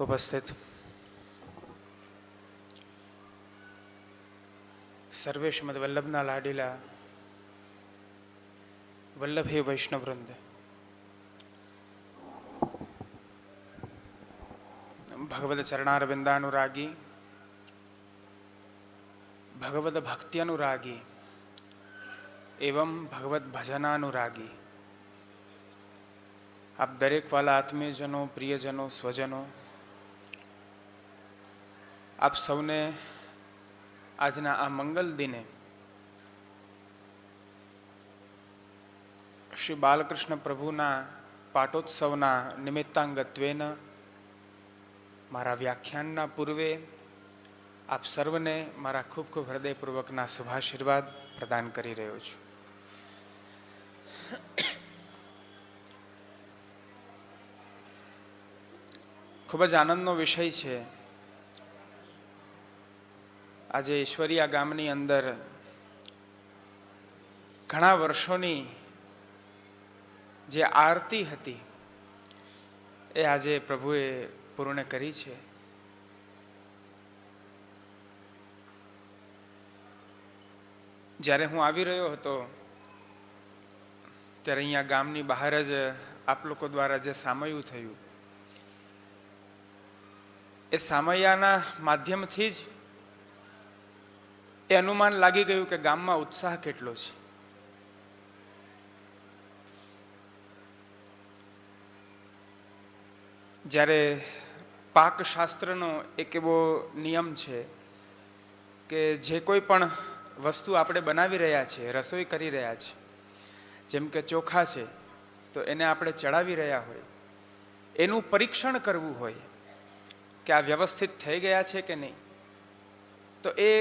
ઉપસ્થિત સર્વે શ્રીમદ વલ્લભના લાડીલા વલ્લભે વૈષ્ણવવૃંદ, ભગવદ ચરણારવિંદાનુરાગી, ભગવદ ભક્ત્યનુરાગી એવં ભગવદ ભજનાનુરાગી આપ દરેક વાલા આત્મીયજનો, પ્રિયજનો, સ્વજનો, આપ સૌને આજના આ મંગલ દિને શ્રી બાલકૃષ્ણ પ્રભુના પાટોત્સવના નિમિત્તાંગત્વેન મારા વ્યાખ્યાનના પૂર્વે આપ સર્વને મારા ખૂબ ખૂબ હૃદયપૂર્વકના શુભાશીર્વાદ પ્રદાન કરી રહ્યો છું. ખૂબ જ આનંદનો વિષય છે. આજે ઈશ્વરિયા ગામની અંદર ઘણા વર્ષોની જે આરતી હતી એ આજે પ્રભુએ પૂર્ણ કરી છે. જ્યારે હું આવી રહ્યો હતો ત્યારે અહીંયા ગામની બહાર જ આપ લોકો દ્વારા જે સામયું થયું એ સામયાના માધ્યમથી જ એ અનુમાન લાગી ગયું કે ગામમાં ઉત્સાહ કેટલો છે. જ્યારે પાકશાસ્ત્રનો એક એવો નિયમ છે કે જે કોઈ પણ વસ્તુ આપણે બનાવી રહ્યા છીએ, રસોઈ કરી રહ્યા છીએ, જેમ કે ચોખા છે તો એને આપણે ચડાવી રહ્યા હોય, એનું પરીક્ષણ કરવું હોય કે આ વ્યવસ્થિત થઈ ગયા છે કે નહીં, તો એ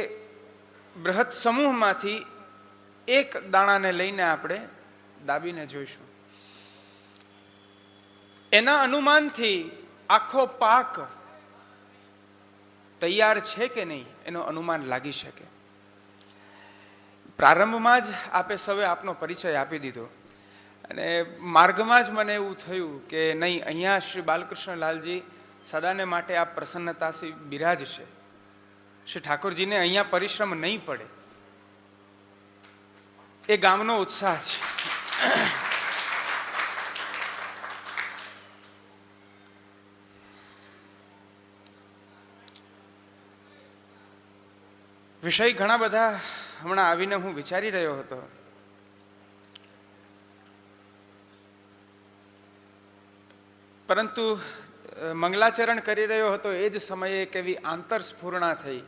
બૃહદ સમૂહમાંથી એક દાણાને લઈને આપણે દાબીને જોઈશું. એના અનુમાનથી આખો પાક તૈયાર છે કે નહીં એનું અનુમાન લાગી શકે. પ્રારંભમાં જ આપે સૌએ આપનો પરિચય આપી દીધો અને માર્ગમાં જ મને એવું થયું કે નહીં, અહીંયા શ્રી બાલકૃષ્ણ લાલજી સદાને માટે આ પ્રસન્નતાથી બિરાજશે. શ્રી ઠાકોરજીને અહીંયા પરિશ્રમ નહીં પડે. એ ગામનો ઉત્સાહ છે. વિષય ઘણા બધા હમણાં આવીને હું વિચારી રહ્યો હતો. પરંતુ મંગલાચરણ કરી રહ્યો હતો એ જ સમયે એક એવી આંતરસ્ફૂર્ણા થઈ.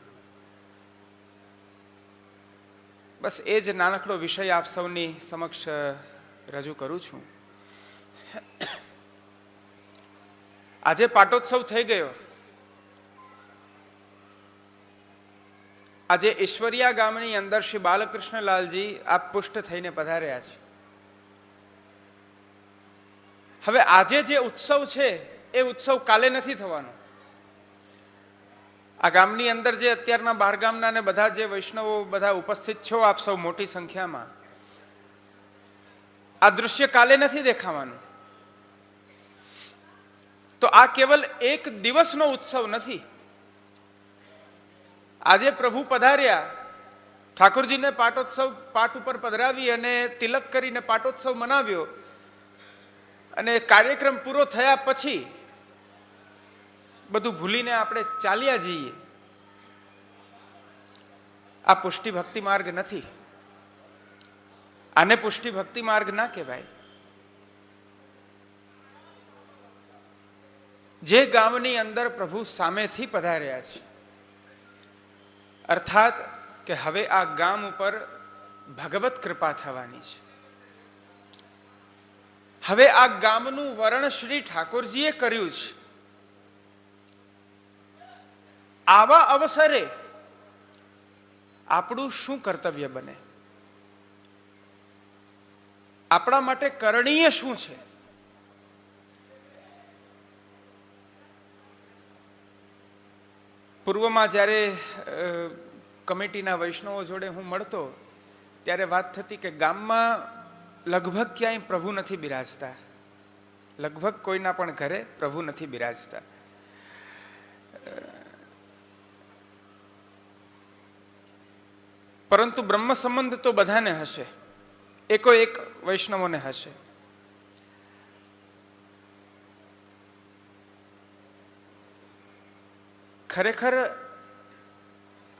બસ એ જ નાનકડો વિષય આપ સૌની સમક્ષ રજૂ કરું છું. આજે પાટોત્સવ થઈ ગયો. આજે ઈશ્વરિયા ગામની અંદર શ્રી બાલકૃષ્ણ લાલજી આપ પુષ્ટ થઈને પધાર્યા છે. હવે આજે જે ઉત્સવ છે એ ઉત્સવ કાલે નથી થવાનો. આ ગામની અંદર જે અત્યારના બહારગામના ને બધા જે વૈષ્ણવો બધા ઉપસ્થિત છો આપ સૌ મોટી સંખ્યામાં, આ દૃશ્ય કાલે નથી દેખાવાનું. તો આ કેવલ એક દિવસનો ઉત્સવ નથી. આજે પ્રભુ પધાર્યા, ઠાકોરજીને પાટોત્સવ પાટ ઉપર પધરાવી અને તિલક કરીને પાટોત્સવ મનાવ્યો અને કાર્યક્રમ પૂરો થયા પછી બધું ભૂલીને આપણે ચાલ્યા જઈએ. આ પુષ્ટિ ભક્તિ માર્ગ નથી. આને પુષ્ટિ ભક્તિ માર્ગ ના કહેવાય. જે ગામની અંદર પ્રભુ સામેથી પધાર્યા છે, અર્થાત કે હવે આ ગામ ઉપર ભગવત કૃપા થવાની છે. હવે આ ગામનું વર્ણન શ્રી ઠાકોરજીએ કર્યું છે. આવા અવસરે આપણું શું કર્તવ્ય બને? આપણા માટે કરણીય શું છે? પૂર્વમાં જ્યારે કમિટીના વૈષ્ણવો જોડે હું મળતો ત્યારે વાત થતી કે ગામમાં લગભગ ક્યાંય પ્રભુ નથી બિરાજતા. લગભગ કોઈના પણ ઘરે પ્રભુ નથી બિરાજતા. પરંતુ બ્રહ્મ સંબંધ તો બધાને હશે, એકો એક વૈષ્ણવોને હશે. ખરેખર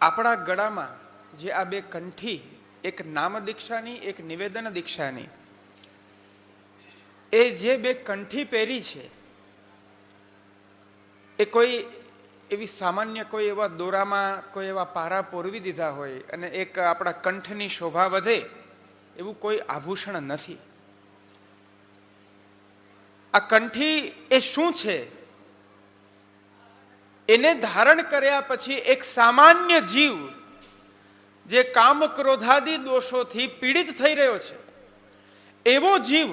આપણા ગળામાં જે આ બે કંઠી, એક નામ દીક્ષાની, એક નિવેદન દીક્ષાની, એ જે બે કંઠી પહેરી છે એ કોઈ એવી સામાન્ય કોઈ એવા દોરામાં કોઈ એવા પારા પોરવી દીધા હોય અને એક આપણા કંઠની શોભા વધે એવું કોઈ આભૂષણ નથી. આ કંઠી એ શું છે? એને ધારણ કર્યા પછી એક સામાન્ય જીવ જે કામ ક્રોધાદિ દોષોથી પીડિત થઈ રહ્યો છે, એવો જીવ,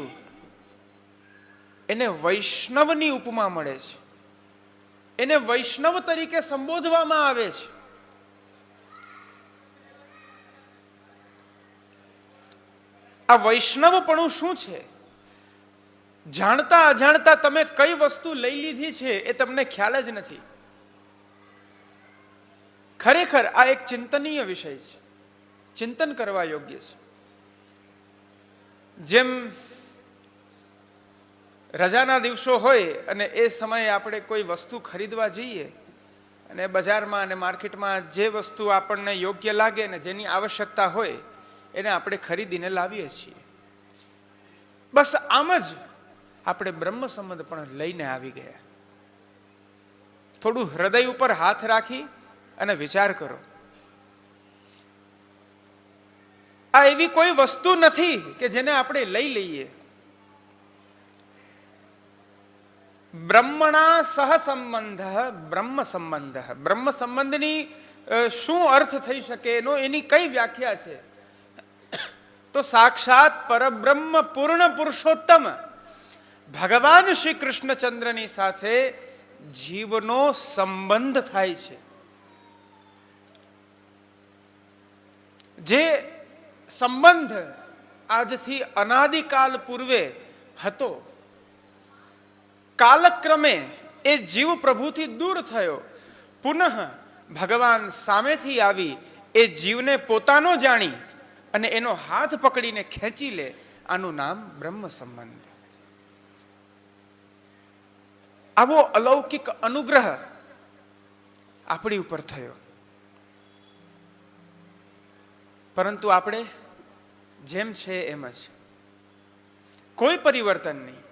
એને વૈષ્ણવની ઉપમા મળે છે, એને વૈષ્ણવ તરીકે સંબોધવામાં આવે છે. આ વૈષ્ણવપણું શું છે? જાણતા અજાણતા તમે કઈ વસ્તુ લઈ લીધી છે એ તમને ખ્યાલ જ નથી. ખરેખર આ એક ચિંતનીય વિષય છે, ચિંતન કરવા યોગ્ય છે. જેમ રજાના દિવસો હોય અને એ સમયે આપણે કોઈ વસ્તુ ખરીદવા જઈએ અને બજારમાં અને માર્કેટમાં જે વસ્તુ આપણને યોગ્ય લાગે ને જેની આવશ્યકતા હોય એને આપણે ખરીદીને લાવીએ છીએ. બસ આમ જ આપણે બ્રહ્મ સંબંધ પણ લઈને આવી ગયા. થોડું હૃદય ઉપર હાથ રાખી અને વિચાર કરો. આ એવી કોઈ વસ્તુ નથી કે જેને આપણે લઈ લઈએ. બ્રહ્મણા સહ સંબંધ બ્રહ્મ સંબંધ. બ્રહ્મ સંબંધની શું અર્થ થઈ શકે, એની કઈ વ્યાખ્યા છે? તો સાક્ષાત પરબ્રહ્મ પૂર્ણ પુરુષોત્તમ ભગવાન શ્રી કૃષ્ણચંદ્રની સાથે જીવનો સંબંધ થાય છે. જે સંબંધ આજથી અનાદિકાલ પૂર્વે હતો, કાલક્રમે એ જીવ પ્રભુથી દૂર થયો, પુનઃ ભગવાન સામેથી આવી એ જીવને પોતાનો જાણી અને એનો હાથ પકડીને ખેંચી લે, આનું નામ બ્રહ્મ સંબંધ. આવો અલૌકિક અનુગ્રહ આપણી ઉપર થયો. પરંતુ આપણે જેમ છે એમ જ, કોઈ પરિવર્તન નહીં.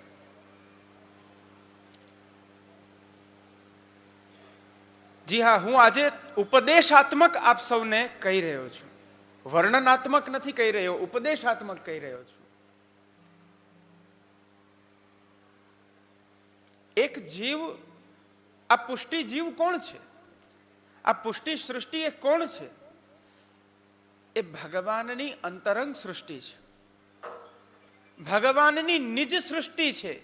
જી હા, હું આજે ઉપદેશાત્મક આપ સૌને કહી રહ્યો છું, વર્ણનાત્મક નથી કહી રહ્યો, ઉપદેશાત્મક કહી રહ્યો છું. એક જીવ, આ પુષ્ટિ જીવ કોણ છે? આ પુષ્ટિ સૃષ્ટિ એ કોણ છે? એ ભગવાનની અંતરંગ સૃષ્ટિ છે, ભગવાનની નિજ સૃષ્ટિ છે.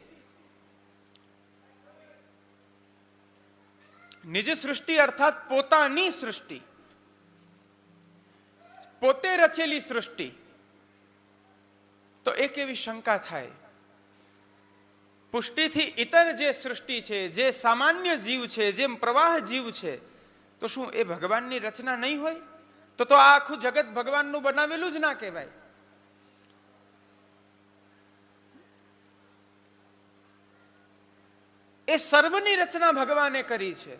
નિજ સૃષ્ટિ અર્થાત પોતાની સૃષ્ટિ, પોતે રચેલી સૃષ્ટિ. તો એક એવી શંકા થાય, પુષ્ટિથી ઇતર જે સૃષ્ટિ છે, જે સામાન્ય જીવ છે, જેમ પ્રવાહ જીવ છે, તો શું એ ભગવાનની રચના નહીં હોય? તો આ આખું જગત ભગવાનનું બનાવેલું જ ના કહેવાય. એ સર્વની રચના ભગવાને કરી છે,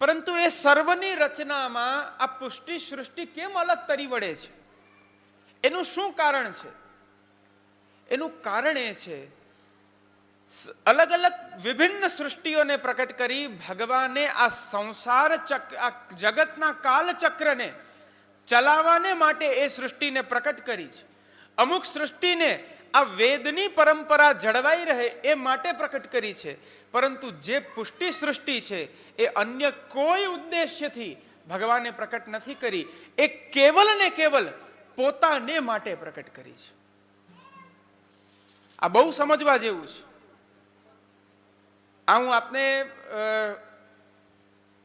પરંતુ એ સર્વની રચનામાં આ પુષ્ટિ સૃષ્ટિ કેમ અલગ તરી વળે છે? એનું શું કારણ છે? એનું કારણ એ છે, અલગ અલગ વિભિન્ન સૃષ્ટિઓને પ્રકટ કરી ભગવાને આ સંસાર ચક્ર, આ જગતના કાલચક્રને ચલાવવાને માટે એ સૃષ્ટિને પ્રકટ કરી છે. અમુક સૃષ્ટિને આ વેદની પરંપરા જળવાઈ રહે એ માટે પ્રકટ કરી છે. પરંતુ જે પુષ્ટિ સૃષ્ટિ છે એ અન્ય કોઈ ઉદ્દેશ્યથી ભગવાને પ્રકટ નથી કરી, એ કેવલ ને કેવલ પોતાને માટે પ્રકટ કરી છે. આ બહુ સમજવા જેવું છે. આ હું આપને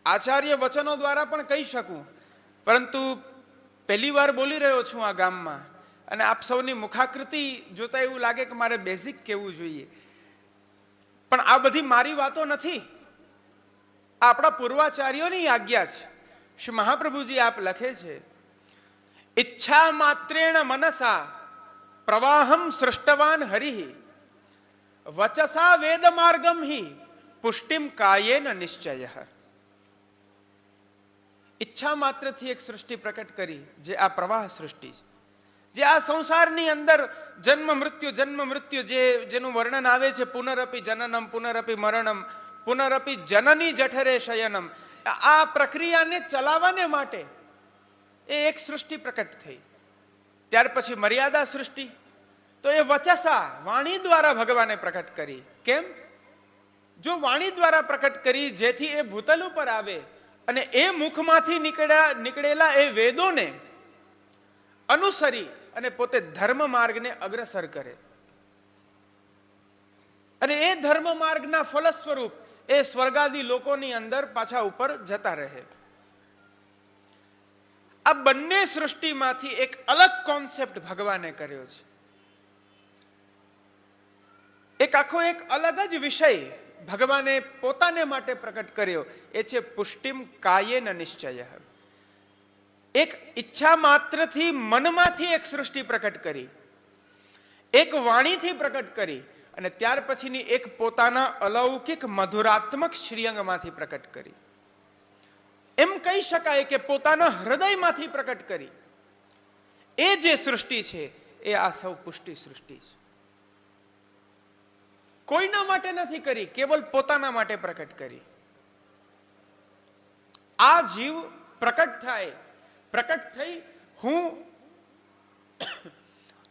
આચાર્ય વચનો દ્વારા પણ કહી શકું, પરંતુ પહેલી વાર બોલી રહ્યો છું આ ગામમાં, અને આપ સૌની મુખાકૃતિ જોતા એવું લાગે કે મારે બેઝિક કહેવું જોઈએ. પણ આ બધી મારી વાતો નથી, આ આપણા પૂર્વાચાર્યોની આજ્ઞા છે. શ્રી મહાપ્રભુજી આપ લખે છે, ઈચ્છા માત્રેણ મનસા પ્રવાહમ સૃષ્ટવાન હરિ વચસા વેદ માર્ગમ હિ પુષ્ટિમ કાયેન નિશ્ચય. ઈચ્છા માત્રથી એક સૃષ્ટિ પ્રકટ કરી, જે આ પ્રવાહ સૃષ્ટિ છે, જે આ સંસારની અંદર જન્મ મૃત્યુ જેનું વર્ણન આવે છે, પુનરપી જનનમ પુનરપી મરણમ પુનરપી જનની જઠરે શયનમ, આ પ્રક્રિયાને ચલાવવાને માટે એ એક સૃષ્ટિ પ્રકટ થઈ. ત્યાર પછી મર્યાદા સૃષ્ટિ, તો એ વચસા વાણી દ્વારા ભગવાને પ્રકટ કરી. કેમ? જો વાણી દ્વારા પ્રકટ કરી જેથી એ ભૂતલ ઉપર આવે અને એ મુખમાંથી નીકળેલા એ વેદોને અનુસરી અને પોતે ધર્મ માર્ગને અગ્રસર કરે, અને એ ધર્મ માર્ગના ફલ સ્વરૂપ એ સ્વર્ગાદી લોકોની અંદર પાછા ઉપર જતા રહે. આ બંને સૃષ્ટિમાંથી એક અલગ કોન્સેપ્ટ ભગવાને કર્યો છે. એક આખો એક અલગ જ વિષય ભગવાને પોતાને માટે પ્રકટ કર્યો, એ છે પુષ્ટિમ કાયેન નિશ્ચય. એક ઈચ્છા માત્રથી મનમાંથી એક સૃષ્ટિ પ્રકટ કરી, એક વાણીથી પ્રકટ કરી, અને ત્યાર પછીની એક પોતાના અલૌકિક મધુરાત્મક શ્રીઅંગમાંથી પ્રકટ કરી. એમ કહી શકાય કે પોતાના હૃદયમાંથી પ્રકટ કરી. એ જે સૃષ્ટિ છે એ આ સૌ પુષ્ટિ સૃષ્ટિ છે. કોઈના માટે નથી કરી, કેવલ પોતાના માટે પ્રકટ કરી. આ જીવ પ્રકટ થાય, પ્રકટ થઈ હું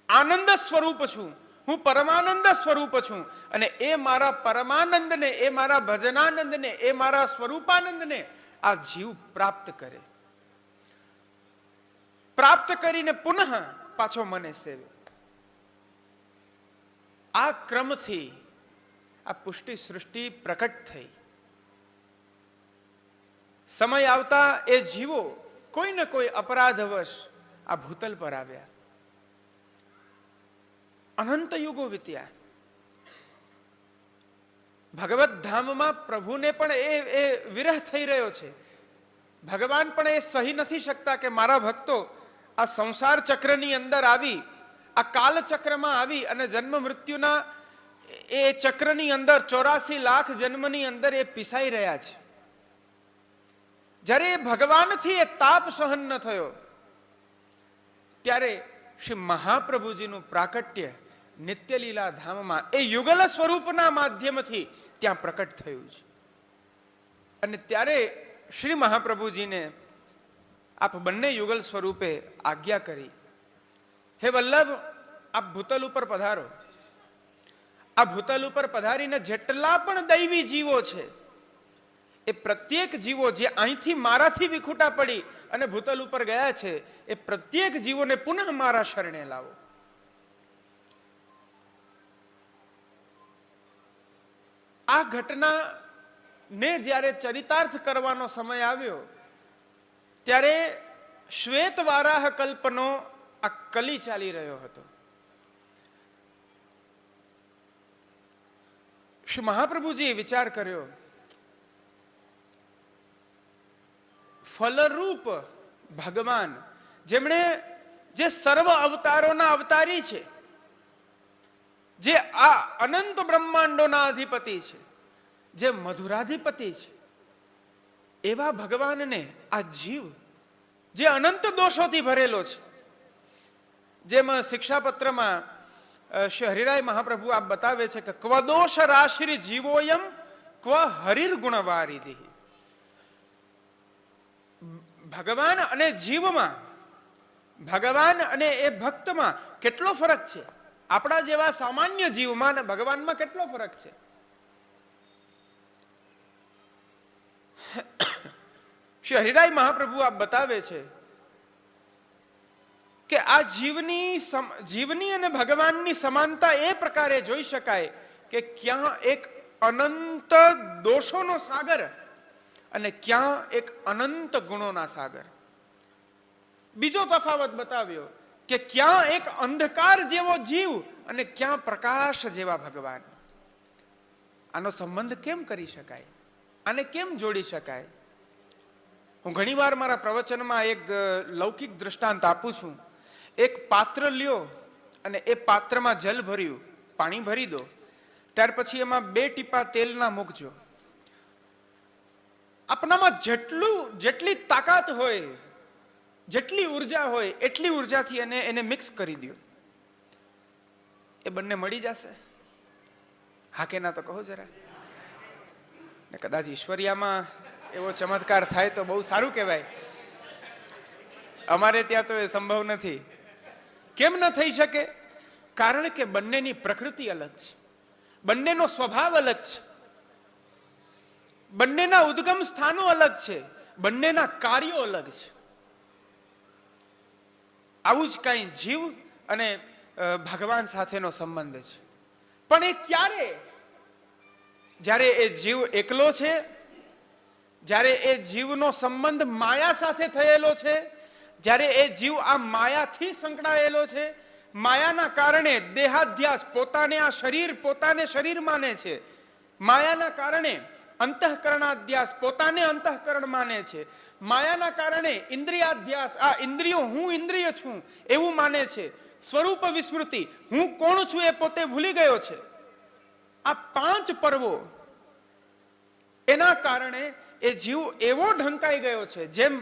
આનંદ સ્વરૂપ છું, હું પરમાનંદ સ્વરૂપ છું, અને એ મારા પરમાનંદને, એ મારા ભજનાનંદને, એ મારા સ્વરૂપાનંદને આ જીવ પ્રાપ્ત કરે. પ્રાપ્ત કરીને પુનઃ પાછો મને સેવે. આ ક્રમથી આ પુષ્ટિ સૃષ્ટિ પ્રકટ થઈ. સમય આવતા એ જીવો કોઈ ને કોઈ અપરાધવશ આ ભૂતલ પર આવ્યા. અનંત યુગો વીત્યા. ભગવત ધામમાં પ્રભુને પણ એ વિરહ થઈ રહ્યો છે. ભગવાન પણ એ સહી નથી શકતા કે મારા ભક્તો આ સંસાર ચક્રની અંદર આવી, આ કાલ ચક્રમાં આવી અને જન્મ મૃત્યુના એ ચક્રની અંદર 84 લાખ જન્મની અંદર એ પીસાઈ રહ્યા છે. જ્યારે ભગવાનથી એ તાપ સહન ન થયો, ત્યારે શ્રી મહાપ્રભુજીનું પ્રાકટ્ય નિત્ય લીલા ધામમાં એ યુગલ સ્વરૂપના માધ્યમથી ત્યાં પ્રકટ થયું છે. અને ત્યારે શ્રી મહાપ્રભુજીને આપ બંને યુગલ સ્વરૂપે આજ્ઞા કરી, હે વલ્લભ, આપ ભૂતલ ઉપર પધારો. આ ભૂતલ ઉપર પધારીને જેટલા પણ દૈવી જીવો છે, એ પ્રત્યેક જીવો જે અહીંથી મારાથી વિખૂટા પડી અને ભૂતલ ઉપર ગયા છે, એ પ્રત્યેક જીવોને પુનઃ મારા શરણે લાવો. આ ઘટના ને જ્યારે ચરિતાર્થ કરવાનો સમય આવ્યો, ત્યારે શ્વેત વારાહ કલ્પનો આ કલી ચાલી રહ્યો હતો. શ્રી મહાપ્રભુજીએ વિચાર કર્યો, ફલરૂપ ભગવાન, જેમણે જે સર્વ અવતારોના અવતારી છે, જે આ અનંત બ્રહ્માંડોના અધિપતિ છે, જે મધુરાધિપતિ છે, એવા ભગવાનને આ જીવ જે અનંત દોષોથી ભરેલો છે, જેમાં શિક્ષાપત્રમાં શ્રી હરિરાય મહાપ્રભુ આપ બતાવે છે કે ક્વ દોષ રાશિ જીવોયમ ક્વ હરિર ગુણવારિધિ. ભગવાન અને જીવમાં, ભગવાન અને એ ભક્તમાં કેટલો ફરક છે. આપણા જેવા સામાન્ય જીવમાં અને ભગવાનમાં કેટલો ફરક છે. શ્રી હરિરાય મહાપ્રભુ આપ બતાવે છે કે આ જીવની અને ભગવાનની સમાનતા એ પ્રકારે જોઈ શકાય કે ક્યાં એક અનંત દોષોનો સાગર અને ક્યાં એક અનંત ગુણોના સાગર. બીજો તફાવત બતાવ્યો કે ક્યાં એક અંધકાર જેવો જીવ અને ક્યાં પ્રકાશ જેવા ભગવાન. આનો સંબંધ કેમ કરી શકાય? આને કેમ જોડી શકાય? હું ઘણીવાર મારા પ્રવચનમાં એક લૌકિક દ્રષ્ટાંત આપું છું. એક પાત્ર લ્યો અને એ પાત્રમાં જલ ભર્યું, પાણી ભરી દો, ત્યાર પછી એમાં 2 ટીપા તેલના મૂકજો. આપણામાં જેટલી તાકાત હોય, જેટલી ઉર્જા હોય એટલી ઉર્જાથી એને મિક્સ કરી દો. એ બંને મળી જશે? હા કે ના તો કહો જરા. ને કદાચ ઈશ્વરિયામાં એવો ચમત્કાર થાય તો બહુ સારું કહેવાય. અમારે ત્યાં તો એ સંભવ નથી. કેમ ન થઈ શકે? કારણ કે બંનેની પ્રકૃતિ અલગ છે, બંનેનો સ્વભાવ અલગ છે, બંનેના ઉદ્ગમ સ્થાનો અલગ છે, બંનેના કાર્યો અલગ છે. આવું જ કઈ જીવ અને ભગવાન સાથેનો સંબંધ છે. પણ એ ક્યારે? જ્યારે એ જીવ એકલો છે, જ્યારે એ જીવનો સંબંધ માયા સાથે થયેલો છે, જ્યારે એ જીવ આ માયાથી સંકળાયેલો છે, માયાના કારણે દેહાધ્યાસ, પોતાને આ શરીર, પોતાને શરીર માને છે, માયાના કારણે અંતઃકરણાધ્યાસ, પોતાને અંતઃકરણ માને છે, માયાના કારણે ઇન્દ્રિયાધ્યાસ, આ ઇન્દ્રિયો હું ઇન્દ્રિય છું એવું માને છે, સ્વરૂપ વિસ્મૃતિ, હું કોણ છું એ પોતે ભૂલી ગયો છે. આ 5 પર્વો, એના કારણે એ જીવ એવો ઢંકાઈ ગયો છે. જેમ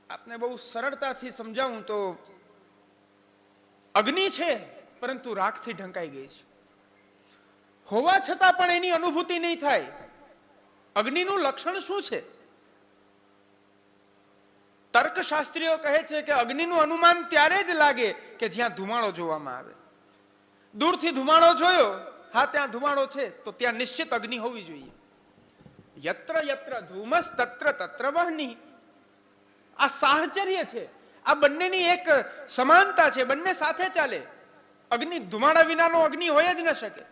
આપને બહુ સરળતાથી સમજાવું તો અગ્નિ છે પરંતુ રાખથી ઢંકાઈ ગઈ છે, હોવા છતાં પણ એની અનુભૂતિ નહીં થાય. અગ્નિનું લક્ષણ શું છે? તર્કશાસ્ત્રીઓ કહે છે કે અગ્નિનું અનુમાન ત્યારે જ લાગે કે જ્યાં ધુમાડો જોવામાં આવે. દૂરથી ધુમાડો જોયો, હા ત્યાં ધુમાડો છે, તો ત્યાં નિશ્ચિત અગ્નિ હોવી જોઈએ. યત્ર યત્ર ધૂમસ તત્ર તત્ર વહ્નિ. આ સાહચર્ય છે, આ બંનેની એક સમાનતા છે, બંને સાથે ચાલે. અગ્નિ ધુમાડા વિનાનો અગ્નિ હોય જ ન શકે.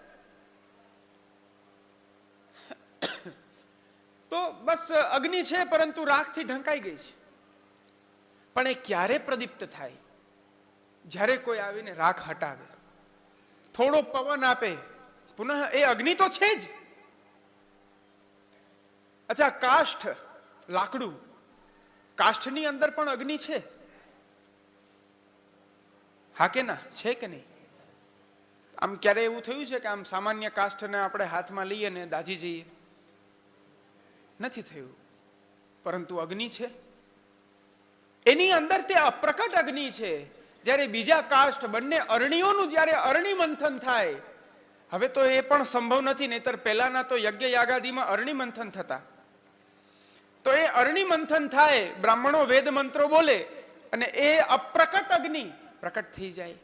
તો બસ અગ્નિ છે પરંતુ રાખથી ઢંકાઈ ગઈ છે. પણ એ ક્યારે પ્રદીપ્ત થાય? જ્યારે કોઈ આવીને રાખ હટાવે, થોડો પવન આપે, પુનઃ એ અગ્નિ તો છે જ. અચ્છા, કાષ્ઠ, લાકડું, કાષ્ઠની અંદર પણ અગ્નિ છે? હા કે ના? છે કે નહીં? આમ ક્યારે એવું થયું છે કે આમ સામાન્ય કાષ્ઠને આપણે હાથમાં લઈએ ને દાજી જઈએ? નથી થયું. પરંતુ અગ્નિ છે, એની અંદર તે અપ્રકટ અગ્નિ છે. જ્યારે બીજા કાષ્ઠ, બંને અરણીઓનું જ્યારે અરણી મંથન થાય, હવે તો એ પણ સંભવ નથી, નહીતર પહેલાના તો યજ્ઞ યાગાદિમાં અરણી મંથન થતા. તો એ અરણી મંથન થાય, બ્રાહ્મણો વેદ મંત્રો બોલે અને એ અપ્રકટ અગ્નિ પ્રકટ થઈ જાય.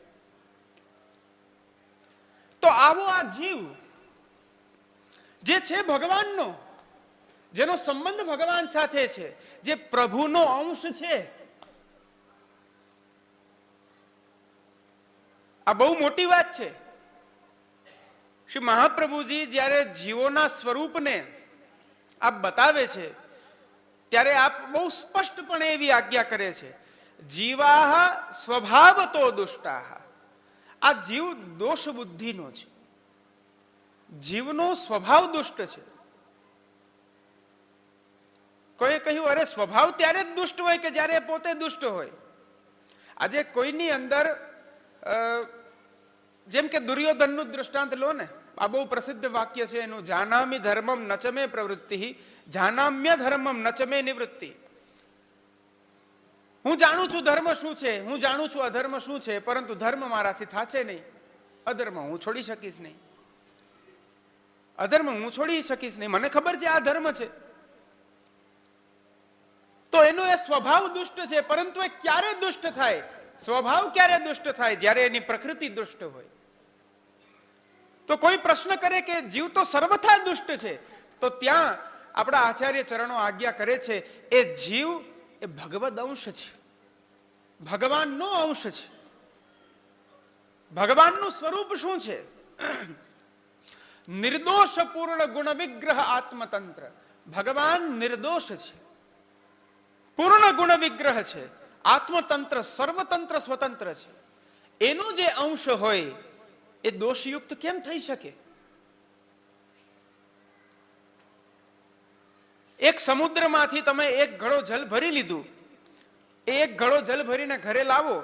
તો આવો આ જીવ જે છે ભગવાનનો, જેનો સંબંધ ભગવાન સાથે છે, જે પ્રભુનો અંશ છે, આ બહુ મોટી વાત છે. શ્રી મહાપ્રભુજી જ્યારે જીવોના સ્વરૂપને આપ બતાવે છે, ત્યારે આપ બહુ સ્પષ્ટપણે એવી આજ્ઞા કરે છે, જીવાહ સ્વભાવતો દુષ્ટાહ. આ જીવ દોષ બુદ્ધિનો છે, જીવનો સ્વભાવ દુષ્ટ છે. કોઈએ કહ્યું, અરે સ્વભાવ ત્યારે જ દુષ્ટ હોય કે જ્યારે પોતે દુષ્ટ હોય. આજે કોઈની અંદર જેમ કે દુર્યોધનનું દ્રષ્ટાંત લો ને, આ બહુ પ્રસિદ્ધ વાક્ય છે એનું, જાનામિ ધર્મમ નચમે પ્રવૃત્તિ, જાનામ્ય ધર્મમ નચમે નિવૃત્તિ. હું જાણું છું ધર્મ શું છે, હું જાણું છું અધર્મ શું છે, પરંતુ ધર્મ મારાથી થશે નહીં. અધર્મ હું છોડી શકીશ નહીં, અધર્મ હું છોડી શકીશ નહીં. મને ખબર છે આ ધર્મ છે. તો એનો એ સ્વભાવ દુષ્ટ છે. પરંતુ એ ક્યારે દુષ્ટ થાય? સ્વભાવ ક્યારે દુષ્ટ થાય? જ્યારે એની પ્રકૃતિ દુષ્ટ હોય. તો કોઈ પ્રશ્ન કરે કે જીવ તો સર્વથા દુષ્ટ છે, તો ત્યાં આપણા આચાર્ય ચરણો આજ્ઞા કરે છે, એ જીવ એ ભગવદ અંશ છે, ભગવાનનો અંશ છે. ભગવાનનું સ્વરૂપ શું છે? નિર્દોષ પૂર્ણ ગુણ વિગ્રહ આત્મતંત્ર. ભગવાન નિર્દોષ છે, પૂર્ણ ગુણ વિગ્રહ છે, આત્મતંત્ર, સર્વતંત્ર સ્વતંત્ર છે. એનો જે અંશ હોય એ દોષયુક્ત કેમ થઈ શકે? એક સમુદ્રમાંથી તમે એક ઘડો જલ ભરી લીધું, એક ઘડો જલ ભરીને ઘરે લાવો,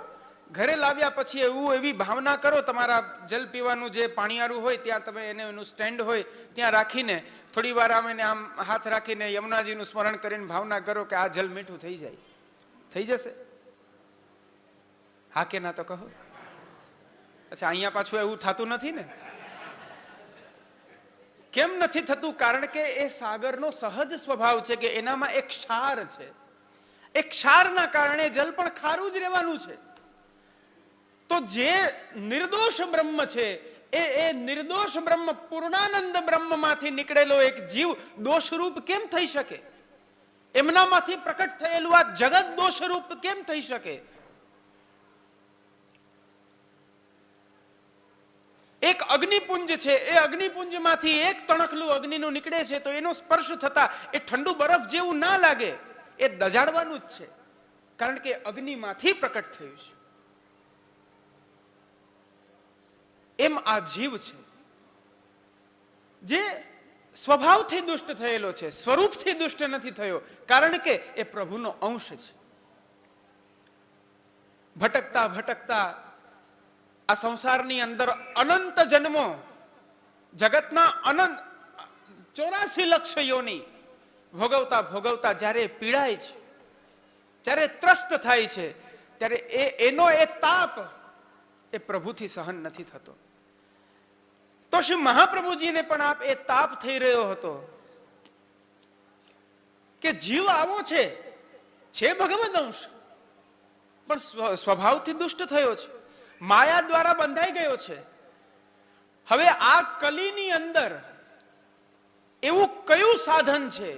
ઘરે લાવ્યા પછી એવી ભાવના કરો, તમારા જલ પીવાનું જે પાણીયારું હોય ત્યાં તમે એનું સ્ટેન્ડ હોય ત્યાં રાખીને થોડી વાર આમ એને આમ હાથ રાખીને યમુનાજીનું સ્મરણ કરીને ભાવના કરો કે આ જલ મીઠું થઈ જાય. થઈ જશે? હા કે ના તો કહો. અચ્છા, અહીંયા પાછું એવું થતું નથી ને? કેમ નથી થતું? કારણ કે એ સાગરનો સહજ સ્વભાવ છે કે એનામાં એક ક્ષાર છે. એ ક્ષારના કારણે જલ પણ ખારું જ રહેવાનું છે. તો જે નિર્દોષ બ્રહ્મ છે એ નિર્દોષ બ્રહ્મ, પૂર્ણાનંદ બ્રહ્મમાંથી નીકળેલો એક જીવ દોષરૂપ કેમ થઈ શકે? એમનામાંથી પ્રકટ થયેલું આ જગત દોષરૂપ કેમ થઈ શકે? એક અગ્નિપુંજ છે, એ અગ્નિપુંજમાંથી એક તણખલું અગ્નિનું નીકળે છે તો એનો સ્પર્શ થતા એ ઠંડુ બરફ જેવું ના લાગે, એ દજાડવાનું જ છે, કારણ કે અગ્નિમાંથી પ્રકટ થયું છે. એમ આ જીવ છે જે સ્વભાવથી દુષ્ટ થયેલો છે, સ્વરૂપથી દુષ્ટ નથી થયો, કારણ કે એ પ્રભુનો અંશ છે. ભટકતા ભટકતા આ સંસારની અંદર અનંત જન્મો, જગતના અનંત 84 લક્ષ યોની ભોગવતા ભોગવતા જ્યારે પીડાય છે, જ્યારે ત્રસ્ત થાય છે, ત્યારે એનો એ તાપ એ પ્રભુથી સહન નથી થતો. તો શ્રી મહાપ્રભુજીને પણ આપ એ તાપ થઈ રહ્યો હતો કે જીવ આવો છે ભગવદ અંશ, પણ સ્વભાવથી દુષ્ટ થયો છે, માયા દ્વારા બંધાઈ ગયો છે. હવે આ કલીની અંદર એવું કયું સાધન છે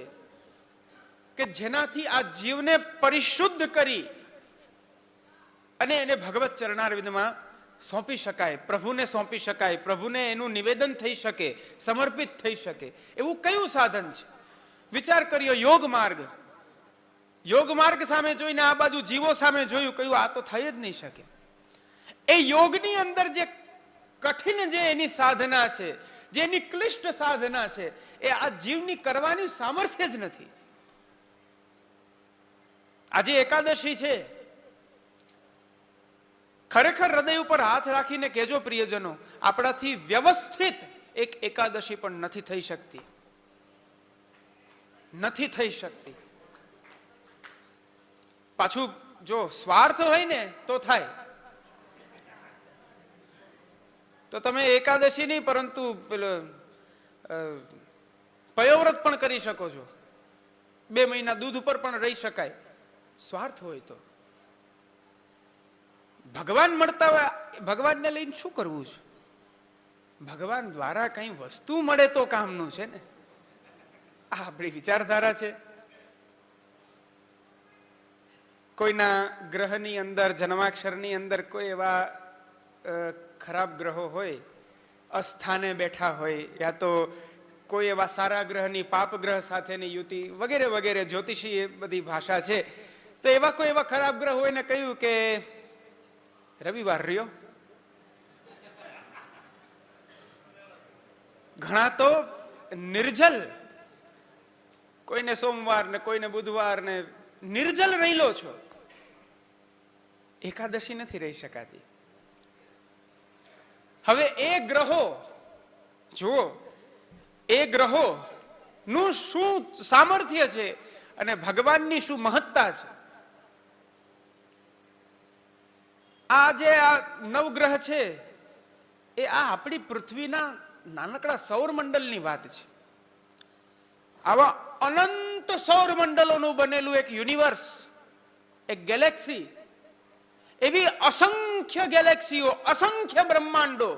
કે જેનાથી આ જીવને પરિશુદ્ધ કરી અને એને ભગવત ચરણારવિંદમાં સોંપી શકાય, પ્રભુને સોંપી શકાય, પ્રભુને એનું નિવેદન થઈ શકે, સમર્પિત થઈ શકે? એવું કયું સાધન છે? વિચાર કર્યો. યોગ માર્ગ. યોગ માર્ગ સામે જોઈને આ બાજુ જીવો સામે જોયું, કહ્યું આ તો થઈ જ નહીં શકે. એ યોગની અંદર જે કઠિન જે એની સાધના છે, જે એની ક્લિષ્ટ સાધના છે, એ આ જીવની કરવાની સામર્થ્ય જ નથી. આજે એકાદશી છે, ખરેખર હૃદય ઉપર હાથ રાખીને કહેજો પ્રિયજનો, આપણાથી વ્યવસ્થિત એક એકાદશી પણ નથી થઈ શકતી, નથી થઈ શકતી. પાછું જો સ્વાર્થ હોય ને તો થાય, તો તમે એકાદશી નહીં પરંતુ પયોવ્રત પણ કરી શકો છો, 2 મહિના દૂધ ઉપર પણ રહી શકાય. સ્વાર્થ હોય તો ભગવાન મળતા હોય, ભગવાનને લઈને શું કરવું છે? ભગવાન દ્વારા કઈ વસ્તુ મળે તો કામનું છે ને. આ આપણી વિચારધારા છે. કોઈના ગ્રહની અંદર, જન્માક્ષરની અંદર કોઈ એવા ખરાબ ગ્રહો હોય, અસ્થાને બેઠા હોય, યા તો કોઈ એવા સારા ગ્રહની પાપ ગ્રહ સાથેની યુતિ વગેરે વગેરે, જ્યોતિષી એ બધી ભાષા છે. તો એવા કોઈ એવા ખરાબ ગ્રહ હોય ને કહ્યું કે રવિવાર રહ્યો. ઘણા તો નિર્જલ, કોઈને સોમવાર ને કોઈને બુધવાર ને નિર્જલ રહેલો છો, એકાદશી નથી રહી શકાતી. હવે એ ગ્રહો જુઓ, એ ગ્રહો નું શું સામર્થ્ય છે અને ભગવાનની શું મહત્તા છે. આ જે આ નવગ્રહ છે એ આ આપણી પૃથ્વીના નાનકડા સૌરમંડળની વાત છે. આવા અનંત સૌરમંડળોનું બનેલું એક યુનિવર્સ, એક ગેલેક્સી, એવી અસંખ્ય ગેલેક્સીઓ, અસંખ્ય બ્રહ્માંડો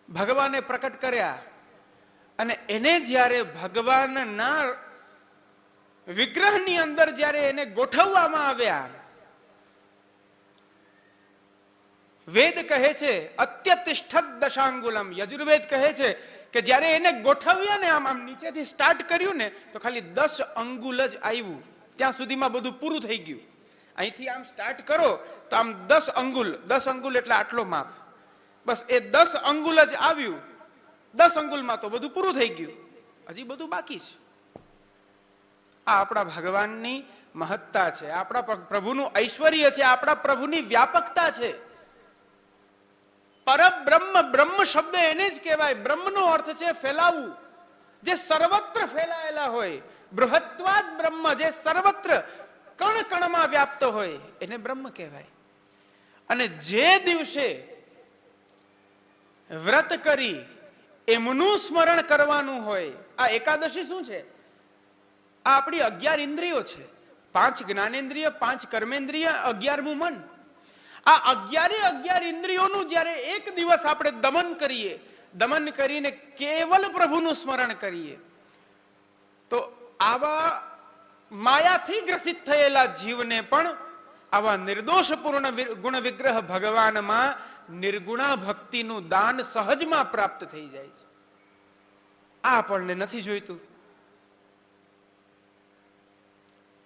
ભગવાને પ્રકટ કર્યા. અને એને જ્યારે ભગવાનના વિગ્રહની અંદર જ્યારે એને ગોઠવવામાં આવ્યા, વેદ કહે છે અત્યતિષ્ઠત દશાંગુલમ, યજુર્વેદ કહે છે કે જ્યારે એને ગોઠવ્યા ને, આમ નીચેથી સ્ટાર્ટ કર્યું ને તો ખાલી 10 અંગુલ જ આવ્યું, ત્યાં સુધીમાં બધું પૂરું થઈ ગયું. અહીંથી આમ સ્ટાર્ટ કરો તો આમ 10 અંગુલ, 10 અંગુલ એટલે આટલો માપ, બસ એ 10 અંગુલ જ આવ્યું. 10 અંગુલમાં તો બધું પૂરું થઈ ગયું, હજી બધું બાકી છે. આ આપણા ભગવાનની મહત્તા છે, આપણા પ્રભુનું ઐશ્વર્ય છે, આપણા પ્રભુની વ્યાપકતા છે. પરબ્રહ્મ, બ્રહ્મ શબ્દ એને જ કહેવાય. બ્રહ્મનો અર્થ છે ફેલાવું, જે સર્વત્ર ફેલાયેલા હોય. બૃહત્વાદ બ્રહ્મ, જે સર્વત્ર કણ કણમાં વ્યાપ્ત હોય, એને બ્રહ્મ કહેવાય. અને જે દિવસે વ્રત કરી એમનું સ્મરણ કરવાનું હોય, આ એકાદશી શું છે? આ આપણી 11 ઇન્દ્રિયો છે. 5 જ્ઞાનેન્દ્રિય, 5 કર્મેન્દ્રિય, 11મું મન. આ 11 ઇન્દ્રિયોનું જ્યારે એક દિવસ આપણે દમન કરીએ, દમન કરીને કેવલ પ્રભુનું સ્મરણ કરીએ, તો આવા માયાથી ગ્રસિત થયેલા જીવને પણ આવા નિર્દોષપૂર્ણ ગુણ વિગ્રહ ભગવાનમાં નિર્ગુણા ભક્તિનું દાન સહજમાં પ્રાપ્ત થઈ જાય છે. આ આપણને નથી જોઈતું.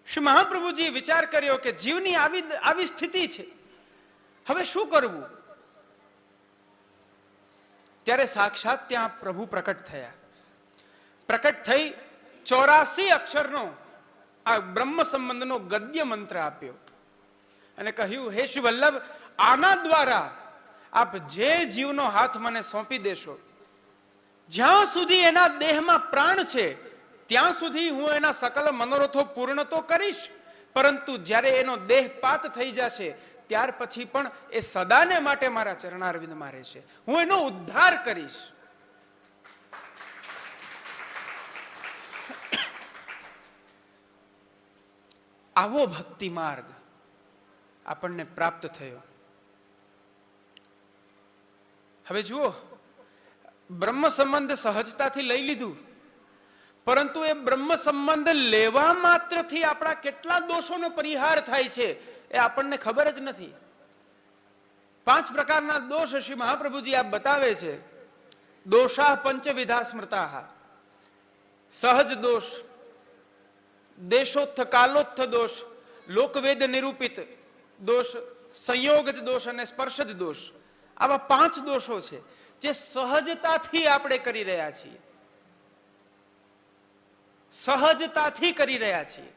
શ્રી મહાપ્રભુજીએ વિચાર કર્યો કે જીવની આવી સ્થિતિ છે, હવે શું કરવું? ત્યારે સાક્ષાત ત્યાં પ્રભુ પ્રકટ થયા. પ્રકટ થઈ 84 અક્ષરનો આ બ્રહ્મ સંબંધનો ગદ્ય મંત્ર આપ્યો અને કહ્યું, હે શ્રી વલ્લભ, આના દ્વારા આપ જે જીવનો હાથ મને સોંપી દેશો, જ્યાં સુધી એના દેહમાં પ્રાણ છે ત્યાં સુધી હું એના સકલ મનોરથો પૂર્ણ તો કરીશ, પરંતુ જ્યારે એનો દેહ પાત થઈ જશે ત્યાર પછી પણ એ સદાને માટે મારા ચરણારવિંદમાં રહેશે. હું એનો ઉદ્ધાર કરીશ. આવો ભક્તિ માર્ગ આપણને પ્રાપ્ત થયો. હવે જુઓ, બ્રહ્મ સંબંધ સહજતાથી લઈ લીધું, પરંતુ એ બ્રહ્મ સંબંધ લેવા માત્રથી આપણા કેટલા દોષોનો પરિહાર થાય છે એ આપણને ખબર જ નથી. 5 પ્રકારના દોષ શ્રી મહાપ્રભુજી આપ બતાવે છે. દોષા પંચવિધા સ્મૃતા. સહજ દોષ, દેશોત્થ કાલોત્થ દોષ, લોકવેદ નિરૂપિત દોષ, સંયોગજ દોષ અને સ્પર્શજ દોષ. આવા 5 દોષો છે જે સહજતાથી આપણે કરી રહ્યા છીએ. સહજતાથી કરી રહ્યા છીએ.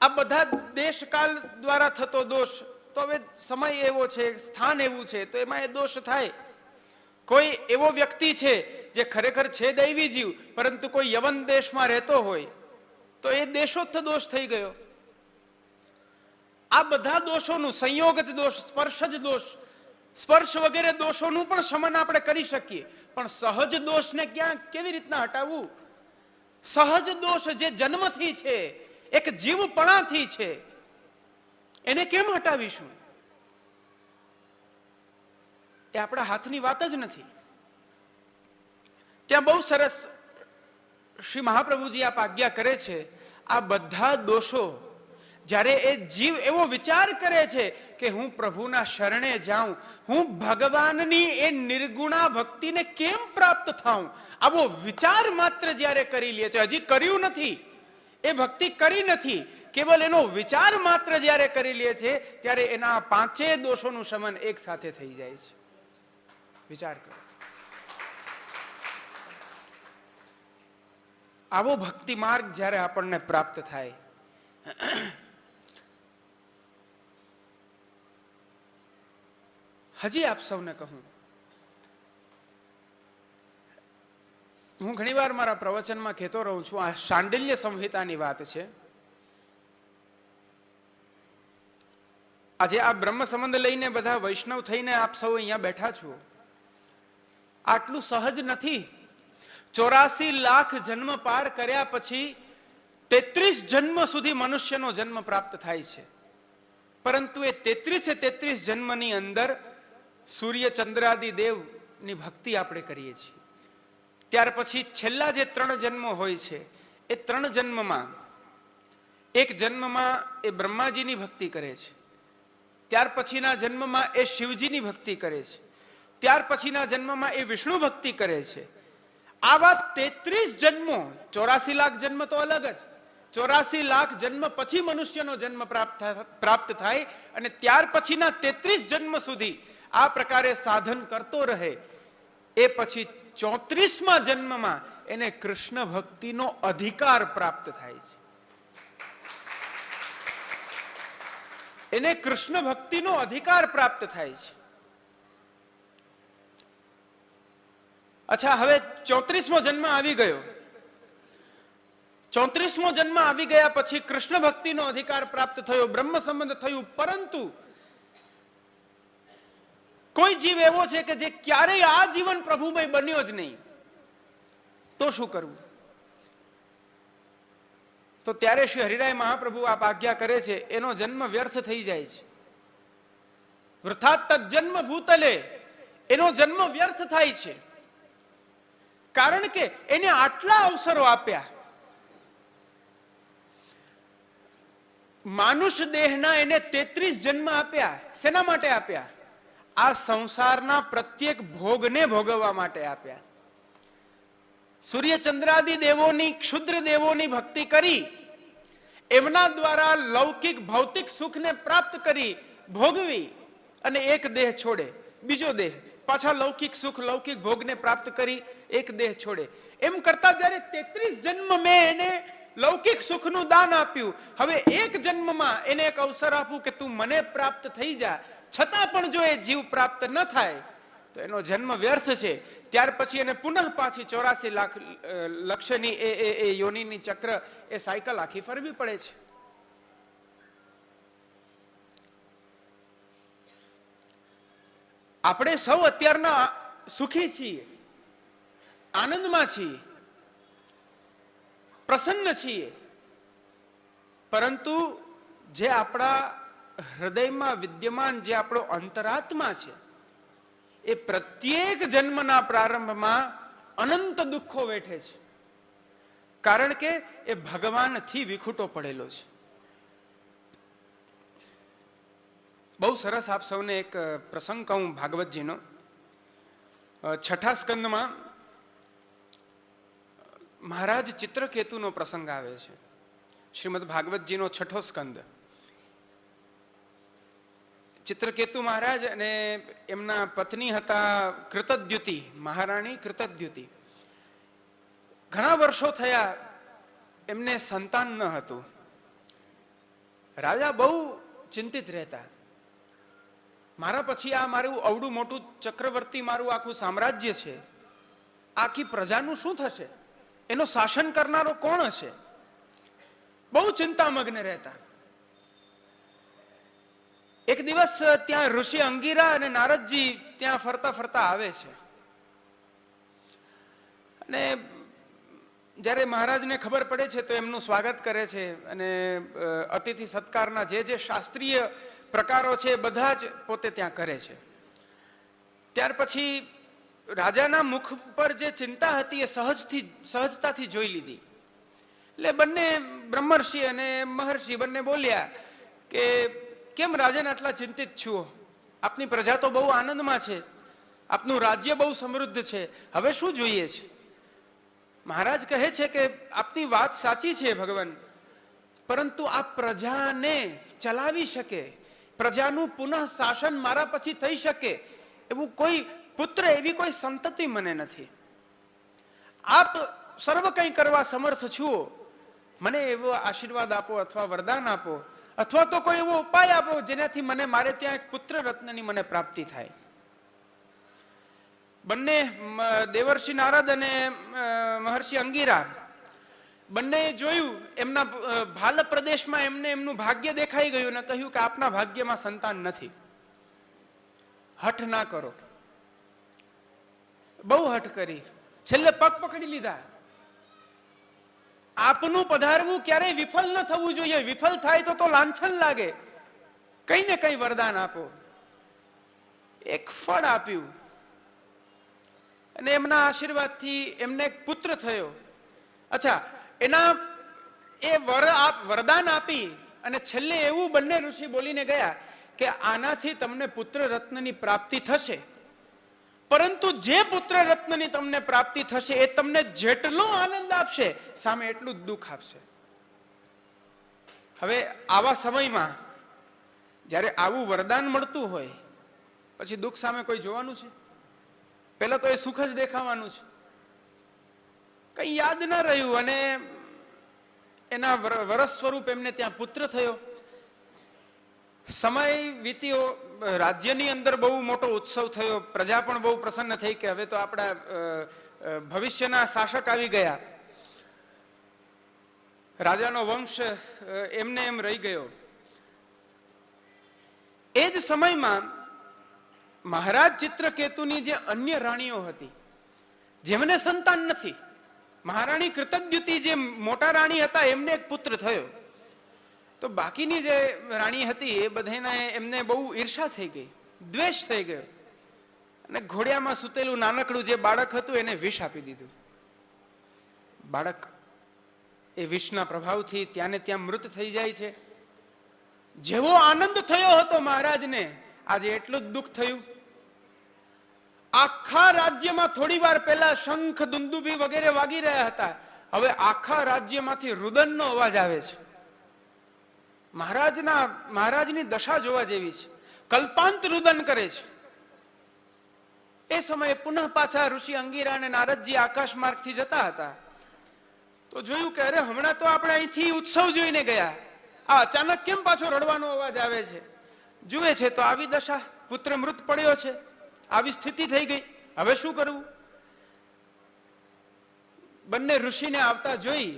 આ બધા દેશકાલ દ્વારા થતો દોષ, તો હવે સમય એવો છે, સ્થાન એવું છે, તો એમાં એ દોષ થાય. કોઈ એવો વ્યક્તિ છે જે ખરેખર છે દૈવી જીવ, પરંતુ કોઈ યવન દેશમાં રહેતો હોય તો એ દેશોત્થ દોષ થઈ ગયો. આ બધા દોષોનું, સંયોગજ દોષ, સ્પર્શજ દોષ, સ્પર્શ વગેરે દોષોનું પણ શમન આપણે કરી શકીએ, પણ સહજ દોષને ક્યાં કેવી રીતના હટાવવું? સહજ દોષ જે જન્મથી છે, એક જીવપણાથી છે, એને કેમ હટાવીશું? એ આપણા હાથની વાત જ નથી. ત્યાં બહુ સરસ શ્રી મહાપ્રભુજી આપ આજ્ઞા કરે છે, આ બધા દોષો જ્યારે એ જીવ એવો વિચાર કરે છે કે હું પ્રભુના શરણે જાઉં, હું ભગવાનની એ નિર્ગુણા ભક્તિને કેમ પ્રાપ્ત થાઉં, આવો વિચાર માત્ર જ્યારે કરી લે છે, હજી કર્યું નથી, એ ભક્તિ કરી નથી, કેવલ એનો વિચાર માત્ર જ્યારે કરી લે છે, ત્યારે એના 5 દોષોનું શમન એક સાથે થઈ જાય છે. વિચાર કરો. આવો ભક્તિ માર્ગ જ્યારે આપણને પ્રાપ્ત થાય, હજી આપ સૌને કહું, હું ઘણીવાર મારા પ્રવચનમાં કહેતો રહું છું, આ શાંડિલ્ય સંહિતાની વાત છે. આજે આ બ્રહ્મ સંબંધ લઈને બધા વૈષ્ણવ થઈને આપ સૌ અહીંયા બેઠા છો, આટલું સહજ નથી. 84 લાખ જન્મ પાર કર્યા પછી 33 જન્મ સુધી મનુષ્યનો જન્મ પ્રાપ્ત થાય છે, પરંતુ એ 33 જન્મની અંદર સૂર્ય ચંદ્રાદિ દેવની ભક્તિ આપણે કરીએ છીએ. ત્યાર પછી છેલ્લા જે 3 જન્મો હોય છે, એ 3 જન્મમાં એક જન્મમાં એ બ્રહ્માજીની ભક્તિ કરે છે, ત્યાર પછીના જન્મમાં એ શિવજીની ભક્તિ કરે છે, ત્યાર પછીના જન્મમાં એ વિષ્ણુ ભક્તિ કરે છે. આવા 33 જન્મો, 84 લાખ જન્મ તો અલગ જ, 84 લાખ જન્મ પછી મનુષ્યનો જન્મ પ્રાપ્ત થાય, અને ત્યાર પછીના 33 જન્મ સુધી આ પ્રકારે સાધન કરતો રહે. એ પછી 34મા જન્મમાં એને કૃષ્ણ ભક્તિનો અધિકાર પ્રાપ્ત થાય છે. એને કૃષ્ણ ભક્તિનો અધિકાર પ્રાપ્ત થાય છે. અચ્છા, હવે 34મો જન્મ આવી ગયો. 34મો જન્મ આવી ગયા પછી કૃષ્ણ ભક્તિનો અધિકાર પ્રાપ્ત થયો, બ્રહ્મ સંબંધ થયું, પરંતુ કોઈ જીવ એવો છે કે જે ક્યારેય આ જીવન પ્રભુમય બન્યો જ નહીં, તો શું કરવું? તો ત્યારે શ્રી હરિરાય મહાપ્રભુ આપ આજ્ઞા કરે છે, એનો જન્મ વ્યર્થ થઈ જાય છે. વૃથાત જન્મ ભૂતલે, એનો જન્મ વ્યર્થ થાય છે. કારણ કે એને આટલા અવસરો આપ્યા. માનુષ દેહના એને 33 જન્મ આપ્યા. શેના માટે આપ્યા? આ સંસારના પ્રત્યેક ભોગને ભોગવવા માટે આપ્યા. સૂર્ય ચંદ્રાદિ દેવોની, ક્ષુદ્ર દેવોની ભક્તિ કરી, એમના દ્વારા લૌકિક ભૌતિક સુખને પ્રાપ્ત કરી, ભોગવી, અને એક દેહ છોડે, બીજો દેહ, પાછા લૌકિક સુખ, લૌકિક ભોગને પ્રાપ્ત કરી, એક દેહ છોડે. એમ કરતા જયારે 33 જન્મ મેં એને લૌકિક સુખનું દાન આપ્યું, હવે એક જન્મમાં એને એક અવસર આપું કે તું મને પ્રાપ્ત થઈ જા, છતાં પણ જો એ જીવ પ્રાપ્ત ન થાય તો એનો જન્મ વ્યર્થ છે. ત્યાર પછી એને પુનઃ પાછી 84 લાખ લક્ષની એ યોનિની ચક્ર, એ સાયકલ આખી ફરવી પડે છે. આપણે સૌ અત્યારના સુખી છીએ, આનંદમાં છીએ, પ્રસન્ન છીએ, પરંતુ જે આપણા હૃદયમાં વિદ્યમાન જે આપણો અંતરાત્મા છે, એ પ્રત્યેક જન્મના પ્રારંભમાં અનંત દુઃખો વેઠે છે. કારણ કે એ ભગવાનથી વિખૂટો પડેલો છે. બહુ સરસ આપ સૌને એક પ્રસંગ કહું ભાગવતજીનો. 6ઠા સ્કંદમાં મહારાજ ચિત્રકેતુનો પ્રસંગ આવે છે. શ્રીમદ ભાગવતજીનો 6ઠો સ્કંદ. ચિત્રકેતુ મહારાજ અને એમના પત્ની હતા કૃતદ્યુતિ, મહારાણી કૃતદ્યુતિ. ઘણા વર્ષો થયા એમને સંતાન ન હતું. રાજા બહુ ચિંતિત રહેતા, મારા પછી આ મારું અવડું મોટું ચક્રવર્તી, મારું આખું સામ્રાજ્ય છે, આખી પ્રજાનું શું થશે? એનો શાસન કરનારો કોણ હશે? બહુ ચિંતામગ્ન રહેતા. એક દિવસ ત્યાં ઋષિ અંગીરા અને નારદજી ત્યાં ફરતા ફરતા આવે છે, અને જ્યારે મહારાજને ખબર પડે છે તો એમનું સ્વાગત કરે છે, અને અતિથિ સત્કારના જે શાસ્ત્રીય પ્રકારો છે બધા જ પોતે ત્યાં કરે છે. ત્યાર પછી રાજાના મુખ પર જે ચિંતા હતી એ સહજતાથી જોઈ લીધી. એટલે બંને બ્રહ્મર્ષિ અને મહર્ષિ બંને બોલ્યા કે કેમ રાજન આટલા ચિંતિત છો? આપની પ્રજા તો બહુ આનંદમાં છે, આપનું રાજ્ય બહુ સમૃદ્ધ છે, હવે શું જોઈએ છે? મહારાજ કહે છે કે આપની વાત સાચી છે ભગવાન, પરંતુ આ પ્રજાને ચલાવી શકે, પ્રજાનું પુનઃ શાસન મારા પછી થઈ શકે એવું કોઈ પુત્ર, એવી કોઈ સંતતિ મને નથી. આપ સર્વ કંઈ કરવા સમર્થ છો, મને એવો આશીર્વાદ આપો અથવા વરદાન આપો, અથવા તો કોઈ એવો ઉપાય આપો જેનાથી મને મારે ત્યાં એક પુત્ર રત્નની મને પ્રાપ્તિ થાય. બંને દેવર્ષિ નારદ અને મહર્ષિ અંગીરા બંને જોયું, એમના ભાલ પ્રદેશમાં એમને એમનું ભાગ્ય દેખાઈ ગયું અને કહ્યું કે આપના ભાગ્યમાં સંતાન નથી, હઠ ના કરો. બહુ હઠ કરી, છેલ્લે પગ પકડી લીધા. આપનું પધારવું ક્યારેય વિફળ ન થવું જોઈએ, વિફળ થાય તો લાંછન લાગે, કઈ ને કઈ વરદાન આપો. એક ફળ આપ્યું અને એમના આશીર્વાદથી એમને એક પુત્ર થયો. અચ્છા, એના એ વરદાન આપી અને છેલ્લે એવું બંને ઋષિ બોલીને ગયા કે આનાથી તમને પુત્ર રત્નની પ્રાપ્તિ થશે, પરંતુ જે પુત્ર રત્નની તમને પ્રાપ્તિ થશે એ તમને જેટલો આનંદ આપશે સામે એટલું જ દુઃખ આપશે. હવે આવા સમયમાં જ્યારે આવું વરદાન મળતું હોય પછી દુઃખ સામે કોઈ જોવાનું છે? પહેલા તો એ સુખ જ દેખાવાનું છે. કંઈ યાદ ન રહ્યું અને એના વરસ સ્વરૂપ એમને ત્યાં પુત્ર થયો. સમય વીત્યો, રાજ્યની અંદર બહુ મોટો ઉત્સવ થયો, પ્રજા પણ બહુ પ્રસન્ન થઈ કે હવે તો આપણા ભવિષ્યના શાસક આવી ગયા. રાજાનો વંશ એમને એમ રહી ગયો. એ જ સમયમાં મહારાજ ચિત્રકેતુની જે અન્ય રાણીઓ હતી જેમને સંતાન નથી, મહારાણી કૃતજ્ઞુતિ જે મોટા રાણી હતા એમને એક પુત્ર થયો, તો બાકીની જે રાણી હતી એ બધાને એમને બહુ ઈર્ષા થઈ ગઈ, દ્વેષ થઈ ગયો અને ઘોડિયામાં સૂતેલું નાનકડું જે બાળક હતું એને વિષ આપી દીધું. બાળક એ વિષના પ્રભાવથી ત્યાં ને ત્યાં મૃત થઈ જાય છે. જેવો આનંદ થયો હતો મહારાજને, આજે એટલું જ દુઃખ થયું. આખા રાજ્યમાં થોડી વાર પહેલા શંખ દુંદુભી વગેરે વાગી રહ્યા હતા, હવે આખા રાજ્યમાંથી રુદનનો અવાજ આવે છે. મહારાજની દશા જોવા જેવી છે, કલ્પાંત રુદન કરે છે. એ સમયે પુનઃ પાછા ઋષિ અંગીરા અને નારદજી આકાશ માર્ગથી જતા હતા, તો જોયું કે અરે હમણાં તો આપણે અહીંથી ઉત્સવ જોઈને ગયા, આ અચાનક કેમ પાછો રડવાનો અવાજ આવે છે? જુએ છે તો આવી દશા, પુત્ર મૃત પડ્યો છે, આવી સ્થિતિ થઈ ગઈ, હવે શું કરવું? બંને ઋષિને આવતા જોઈ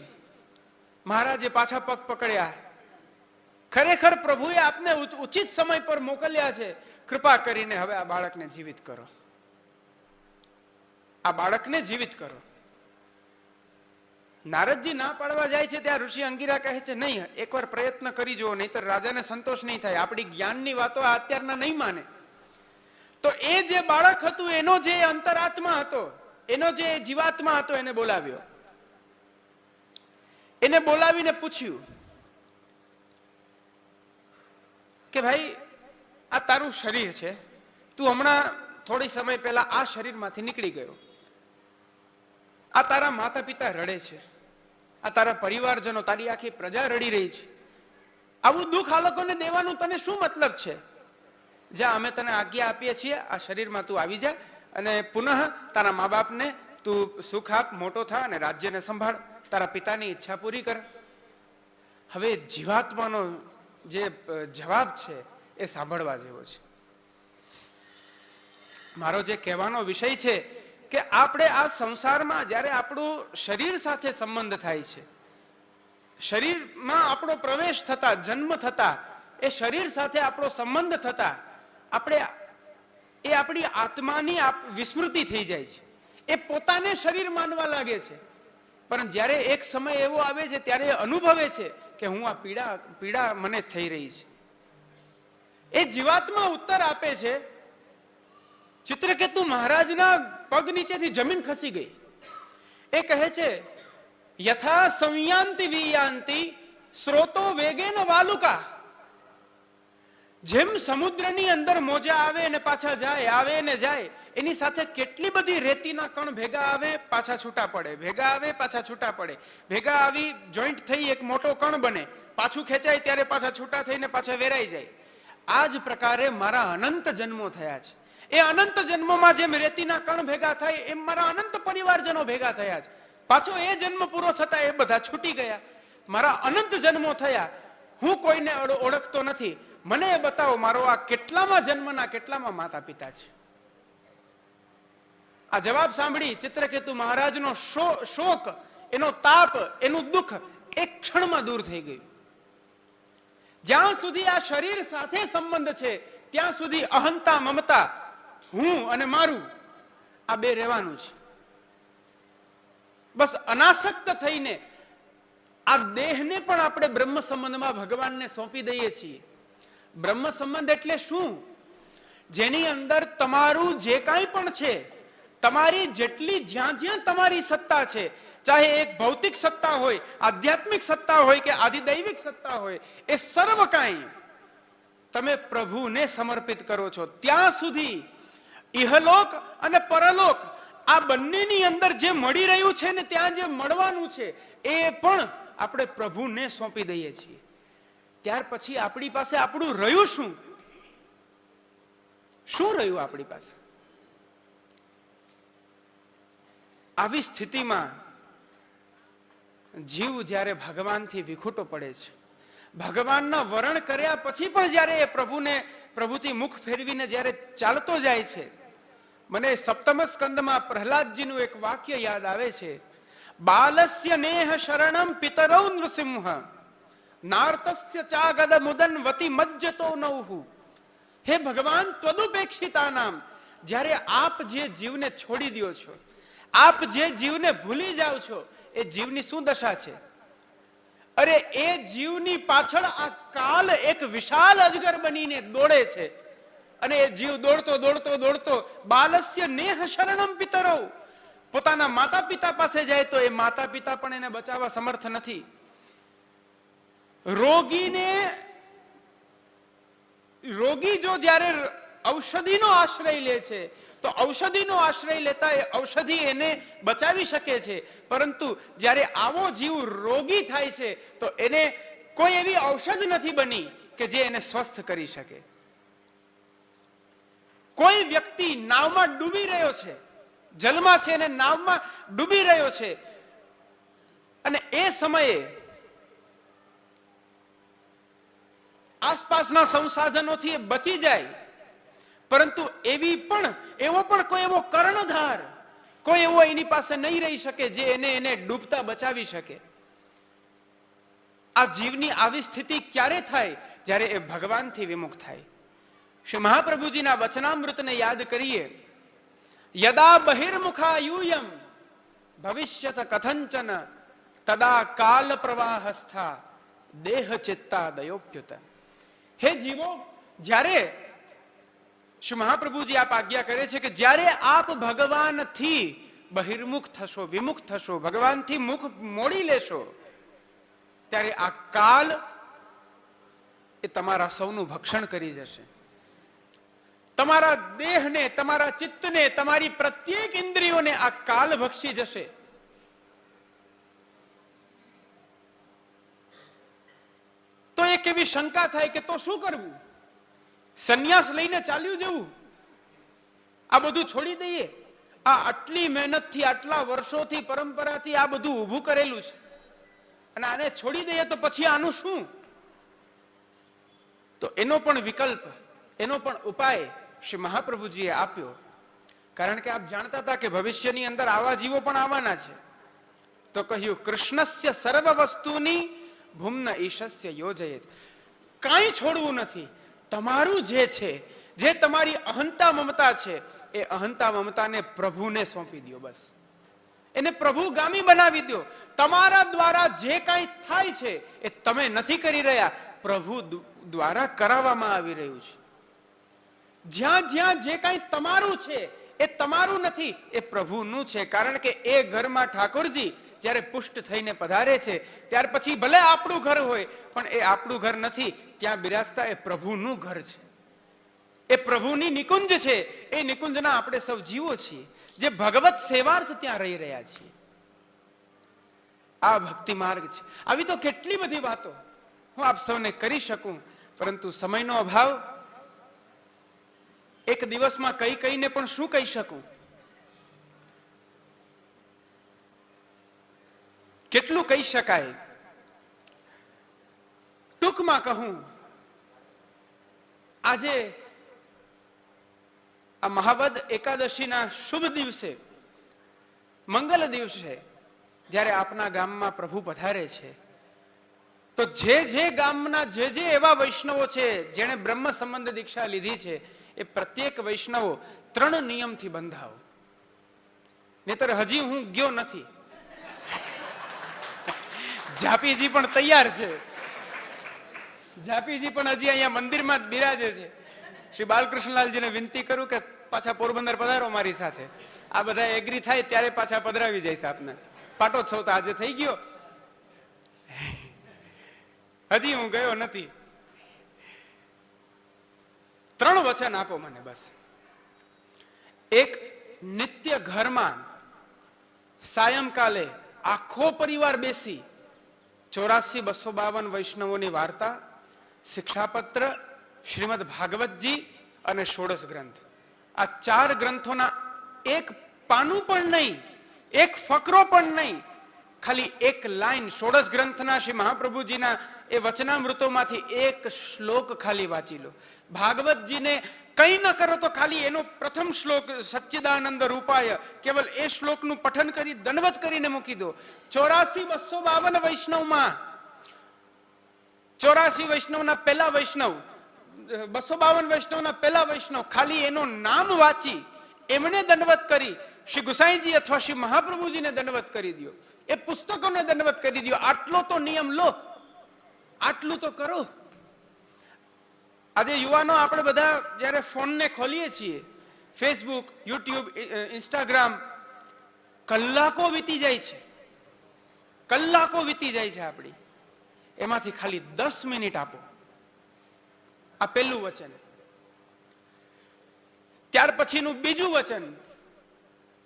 મહારાજે પાછા પગ પકડ્યા. ખરેખર પ્રભુએ આપને ઉચિત સમય પર મોકલ્યા છે, કૃપા કરીને હવે આ બાળકને જીવિત કરો, આ બાળકને જીવિત કરો. નારદજી ના પાડવા જાય છે ત્યાં ઋષિ અંગીરા કહે છે નહીં, એકવાર પ્રયત્ન કરી જુઓ, નહીતર રાજાને સંતોષ નહીં થાય, આપણી જ્ઞાનની વાતો અત્યારના નહીં માને. તો એ જે બાળક હતું એનો જે અંતરાત્મા હતો, એનો જે જીવાત્મા હતો એને બોલાવ્યો. એને બોલાવીને પૂછ્યું કે ભાઈ આ તારું શરીર છે, તું હમણાં થોડી સમય પહેલા આ શરીરમાંથી નીકળી ગયો, આ તારા માતા પિતા રડે છે, આ તારા પરિવારજનો, તારી આખી પ્રજા રડી રહી છે, આવું દુઃખ આ લોકોને દેવાનું તને શું મતલબ છે? જા, અમે તને આજ્ઞા આપીએ છીએ, આ શરીરમાં તું આવી જા અને પુનઃ તારા મા બાપને તું સુખ આપ, મોટો થા અને રાજ્યને સંભાળ, તારા પિતાની ઈચ્છા પૂરી કર. હવે જીવાત્માનો જે જવાબ છે એ સાંભળવા જેવો છે. મારો જે કહેવાનો વિષય છે કે આપણે આ સંસારમાં જ્યારે આપણું શરીર સાથે સંબંધ થાય છે, શરીરમાં આપણો પ્રવેશ થતા, જન્મ થતા, એ શરીર સાથે આપણો સંબંધ થતા આપણી આત્માની વિસ્મૃતિ થઈ જાય છે. એ પોતાને શરીર માનવા લાગે છે, પણ જ્યારે એક સમય એવો આવે છે ત્યારે એ અનુભવે છે કે હું આ પીડા મને થઈ રહી છે. એ જીવાત્મા ઉત્તર આપે છે. ચિત્રકેતુ મહારાજના પગ નીચેથી જમીન ખસી ગઈ. એ કહે છે યથા સંયાંતિ વિયાંતિ સ્રોતો વેગેન વાલુકા. જેમ સમુદ્રની અંદર મોજા આવે ને પાછા જાય, આવે ને જાય, એની સાથે કેટલી બધી રેતીના કણ ભેગા આવે, પાછા છૂટા પડે, ભેગા આવે, પાછા છૂટા પડે, ભેગા આવી જોઈન્ટ થઈ એક મોટો કણ બને, પાછું ખેંચાય ત્યારે પાછા છૂટા થઈને પાછા વેરાઈ જાય. આ જ પ્રકારે મારા અનંત જન્મો થયા છે. એ અનંત જન્મોમાં જેમ રેતીના કણ ભેગા થાય એમ મારા અનંત પરિવારજનો ભેગા થયા છે. પાછો એ જન્મ પૂરો થતા એ બધા છૂટી ગયા. મારા અનંત જન્મો થયા, હું કોઈને ઓળખતો નથી. મને એ બતાવો મારો આ કેટલામાં જન્મના કેટલામાં માતા પિતા છે? આ જવાબ સાંભળી ચિત્રકેતુ મહારાજનો શોક, એનો તાપ, એનું દુઃખ એક ક્ષણમાં દૂર થઈ ગયું. જ્યાં સુધી આ શરીર સાથે સંબંધ છે ત્યાં સુધી અહંતા, મમતા, હું અને મારું, આ બે રહેવાનું છે. બસ અનાસક્ત થઈને આ દેહને પણ આપણે બ્રહ્મ સંબંધમાં ભગવાનને સોંપી દઈએ છીએ. બ્રહ્મ સંબંધ એટલે શું? જેની અંદર તમારું જે કાંઈ પણ છે, તમારી જેટલી જ્યાં જ્યાં તમારી સત્તા છે, ચાહે એક ભૌતિક સત્તા હોય, આધ્યાત્મિક સત્તા હોય કે આધિદૈવિક સત્તા હોય, એ સર્વ કાંઈ તમે પ્રભુને સમર્પિત કરો છો. ત્યાં સુધી ઇહલોક અને પરલોક આ બંનેની અંદર જે મળી રહ્યું છે ને ત્યાં જે મળવાનું છે એ પણ આપણે પ્રભુને સોંપી દઈએ છીએ. ત્યાર પછી આપણી પાસે આપણું રહ્યું શું? શું રહ્યું આપણી પાસે? આવી સ્થિતિમાં જીવ જ્યારે ભગવાનથી વિખૂટો પડે છે, ભગવાનના વરણ કર્યા પછી પણ જ્યારે એ પ્રભુથી મુખ ફેરવીને જ્યારે ચાલતો જાય છે, મને સપ્તમ સ્કંદમાં પ્રહલાદજીનું એક વાક્ય યાદ આવે છે, બાલસ્ય નેહ શરણમ પિતરૌ નૃસિંહ નાર્તસ્ય ચાગદ મુદન વતિ મજ્જતો નૌહુ. હે ભગવાન, ત્વદુપેક્ષિતા નામ, જ્યારે આપ જે જીવને છોડી દો છો, આપ જે જીવને ભૂલી જાઓ છો, એ જીવની શું દશા છે? અરે એ જીવની પાછળ આ કાલ એક વિશાલ અજગર બનીને દોડે છે, અને એ જીવ દોડતો દોડતો દોડતો બાલસ્ય નેહ શરણમ પિતરૌ, પોતાના માતા પિતા પાસે જાય તો એ માતા પિતા પણ એને બચાવવા સમર્થ નથી. રોગી જો જ્યારે ઔષધિનો આશ્રય લે છે તો ઔષધિનો આશ્રય લેતા એ ઔષધિ એને બચાવી શકે છે, પરંતુ જ્યારે આવો જીવ રોગી થાય છે તો એને કોઈ એવી ઔષધ નથી બની કે જે એને સ્વસ્થ કરી શકે. કોઈ વ્યક્તિ નાવમાં ડૂબી રહ્યો છે, જલમાં છે અને નાવમાં ડૂબી રહ્યો છે, અને એ સમયે આસપાસના સંસાધનોથી એ બચી જાય, પરંતુ એવો પણ કોઈ એવો કર્ણધાર, કોઈ એવો એની પાસે નહીં રહી શકે જે એને ડૂબતા બચાવી શકે. આ જીવની આવી સ્થિતિ ક્યારે થાય? જ્યારે એ ભગવાનથી વિમુખ થાય. શ્રી મહાપ્રભુજીના વચનામૃતને યાદ કરીએ. યદા બહિર્મુખા યુયમ ભવિષ્યત કથંચન તદા કાલ પ્રવાહસ્થા દેહ ચિત્તા દયોપ્યુત. હે જીવો, જ્યારે શ્રી મહાપ્રભુજી આપ આજ્ઞા કરે છે કે જ્યારે આપ ભગવાનથી બહિર્મુખ થશો, વિમુખ થશો, ભગવાનથી મુખ મોડી લેશો, ત્યારે આ કાલ એ તમારા સૌનું ભક્ષણ કરી જશે. તમારા દેહને, તમારા ચિત્તને, તમારી પ્રત્યેક ઇન્દ્રિયોને આ કાલ ભક્ષી જશે. તો એક એવી શંકા થાય કે તો શું કરવું? સંન્યાસ લઈને ચાલ્યું જવું? આ બધું છોડી દઈએ? આ આટલી મહેનતથી, આટલા વર્ષોથી, પરંપરાથી આ બધું ઊભું કરેલું છે, અને આને છોડી દઈએ તો પછી આનું શું? તો એનો પણ વિકલ્પ, એનો પણ ઉપાય શ્રી મહાપ્રભુજીએ આપ્યો. કારણ કે આપ જાણતા હતા કે ભવિષ્યની અંદર આવા જીવો પણ આવવાના છે. તો કહ્યું, કૃષ્ણસ્ય સર્વ વસ્તુની ભૂમ્ન ઈશસ્ય યોજયેત. કાંઈ છોડવું નથી. તમારું જે છે, જે તમારી અહંતા મમતા છે, એ અહંતા મમતાને પ્રભુને સોંપી દો. બસ એને પ્રભુગામી બનાવી દો. તમારા દ્વારા જે કાંઈ થાય છે એ તમે નથી કરી રહ્યા, પ્રભુ દ્વારા કરાવવામાં આવી રહ્યું છે. જ્યાં જ્યાં જે કાંઈ તમારું છે એ તમારું નથી, એ પ્રભુનું છે. કારણ કે એ ઘરમાં ઠાકોરજી જ્યારે પુષ્ટ થઈને પધારે છે, ત્યાર પછી ભલે આપણું ઘર હોય, પણ એ આપણું ઘર નથી. ત્યાં બિરાજતા એ પ્રભુનું ઘર છે, એ પ્રભુની નિકુંજ છે. એ નિકુંજના આપણે સૌ જીવો છીએ, જે ભગવત સેવાર્થ ત્યાં રહી રહ્યા છીએ. આ ભક્તિ માર્ગ છે. આવી તો કેટલી બધી વાતો હું આપ સૌને કરી શકું, પરંતુ સમયનો અભાવ. એક દિવસમાં કહીને પણ શું કહી શકું? કેટલું કહી શકાય? ટૂંકમાં કહું, આજે આ મહાવદ એકાદશીના શુભ દિવસે, મંગલ દિવસે, જ્યારે આપના ગામમાં પ્રભુ પધારે છે, તો જે ગામના જે એવા વૈષ્ણવો છે જેણે બ્રહ્મ સંબંધ દીક્ષા લીધી છે, એ પ્રત્યેક વૈષ્ણવો 3 નિયમથી બંધાવો. નહીતર હજી હું ગયો નથી. જાપીજી પણ તૈયાર છે. જાપીજી પણ હજી અહીંયા મંદિરમાં જ બિરાજે છે. શ્રી બાલકૃષ્ણલાલજીને વિનંતી કરું કે પાછા પોરબંદર પધારો મારી સાથે. આ બધા એગ્રી થાય ત્યારે પાછા પધરાવી જઈશ આપને. પાટોત્સવ તો આજે થઈ ગયો, હજી હું ગયો નથી. 3 વચન આપો મને બસ. એક, નિત્ય ઘરમાં સાયંકાલે આખો પરિવાર બેસી 84,252 વૈષ્ણવોની વાર્તા, શિક્ષાપત્ર, શ્રીમદ ભાગવતજી અને ષોડશ ગ્રંથ, આ 4 ગ્રંથોના એક પાનું પણ નહીં, એક ફકરો પણ નહીં, ખાલી એક લાઈન ષોડશ ગ્રંથના શ્રી મહાપ્રભુજીના એ વચનામૃતોમાંથી એક શ્લોક ખાલી વાંચી લો. ભાગવતજીને કંઈ ન કરો તો ખાલી એનો પ્રથમ શ્લોક સચ્ચિદાનંદ રૂપાય કેવલ એ શ્લોકનું પઠન કરી દંડવત કરીને મૂકી દો. 84,252 વૈષ્ણવમાં 84 વૈષ્ણવના પહેલા વૈષ્ણવ, 252 વૈષ્ણવના પહેલા વૈષ્ણવ, ખાલી એનું નામ વાંચી એમને દંડવત કરી શ્રી ગુસાઈજી અથવા શ્રી મહાપ્રભુજીને દંડવત કરી દો. એ પુસ્તકોને દંડવત કરી દો. આટલો તો નિયમ લો, આટલું તો કરો. આજે યુવાનો આપણે બધા જ્યારે ફોનને ખોલીએ છીએ, ફેસબુક, યુટ્યુબ, ઇન્સ્ટાગ્રામ, કલાકો વીતી જાય છે, કલાકો વીતી જાય છે આપણી. એમાંથી ખાલી 10 મિનિટ આપો. આ પહેલું વચન. ત્યાર પછીનું બીજું વચન.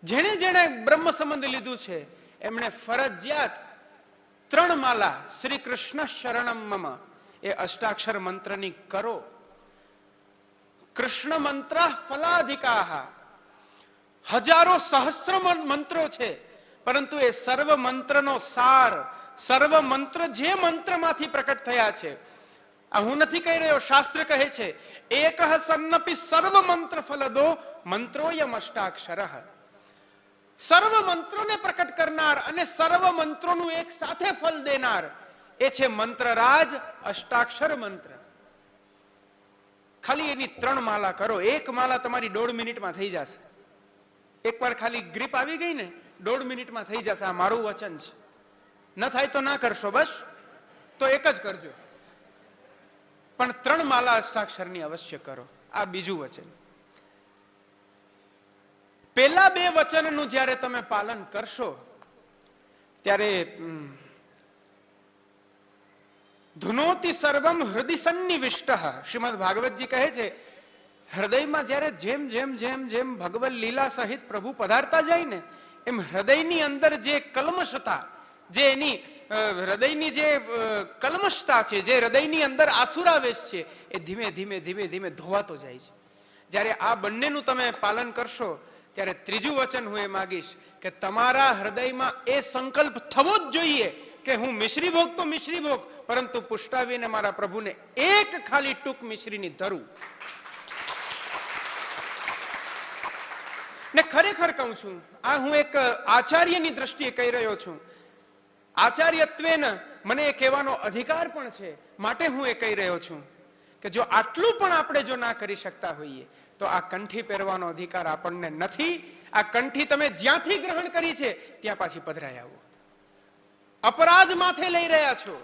જેણે જેણે બ્રહ્મ સંબંધ લીધું છે એમણે ફરજિયાત 3 માલા શ્રી કૃષ્ણ શરણમ મમ એ અષ્ટાક્ષર મંત્રની કરો. કૃષ્ણ મંત્ર ફલાધિકાહ, હજારો સહસ્ર મંત્રો છે, પરંતુ એ સર્વ મંત્રનો સાર, સર્વ મંત્ર જે મંત્રમાંથી પ્રકટ થયા છે. આ હું નથી કહી રહ્યો, શાસ્ત્ર કહે છે એકઃ સન્નપી સર્વ મંત્ર ફલદો મંત્રોયમ અષ્ટાક્ષરઃ. સર્વ મંત્રોને પ્રકટ કરનાર અને સર્વ મંત્રોનું એક સાથે ફલ દેનાર એ છે મંત્રરાજ અષ્ટાક્ષર મંત્ર. ખાલી એની 3 માલા કરો. એક માલા તમારી 1.5 મિનિટમાં થઈ જશે. એકવાર ખાલી ગ્રીપ આવી ગઈ ને 1.5 મિનિટમાં થઈ જશે. આ મારું વચન છે. ન થાય તો ના કરશો, બસ તો એક જ કરજો, પણ 3 માલા અષ્ટાક્ષરની અવશ્ય કરો. આ બીજું વચન. પેલા 2 વચનનું જ્યારે તમે પાલન કરશો ત્યારે ધુનોતિ સર્વમ હૃદય સન્નિવિષ્ટ. શ્રીમદ ભાગવતજી કહે છે હૃદયમાં જ્યારે જેમ જેમ જેમ જેમ ભગવત લીલા સહિત પ્રભુ પધારતા જાય ને એમ હૃદયની અંદર જે કલ્મશતા, જે એની હૃદયની જે કલ્મશતા છે, જે હૃદયની અંદર આસુરાવેશ છે, એ ધીમે ધીમે ધીમે ધીમે ધોવાતો જાય છે. જ્યારે આ બંનેનું તમે પાલન કરશો ત્યારે ત્રીજું વચન હું એ માગીશ કે તમારા હૃદયમાં એ સંકલ્પ થવો જ જોઈએ કે હું મિશ્રી ભોગ તો મિશ્રી ભોગ, પરંતુ પુષ્ટાવીને મારા પ્રભુને એક ખાલી ટૂંક મિશ્રીની ધરું. ને ખરેખર કહું છું, આ હું એક આચાર્યની દ્રષ્ટિએ કહી રહ્યો છું. આચાર્યત્વેન મને એ કહેવાનો અધિકાર પણ છે, માટે હું એ કહી રહ્યો છું કે જો આટલું પણ આપણે જો ના કરી શકતા હોઈએ તો આ કંઠી પહેરવાનો અધિકાર આપણને નથી. આ કંઠી તમે જ્યાંથી ગ્રહણ કરી છે ત્યાં પાછી પધરાઈ આવો. અપરાધ માથે લઈ રહ્યા છો.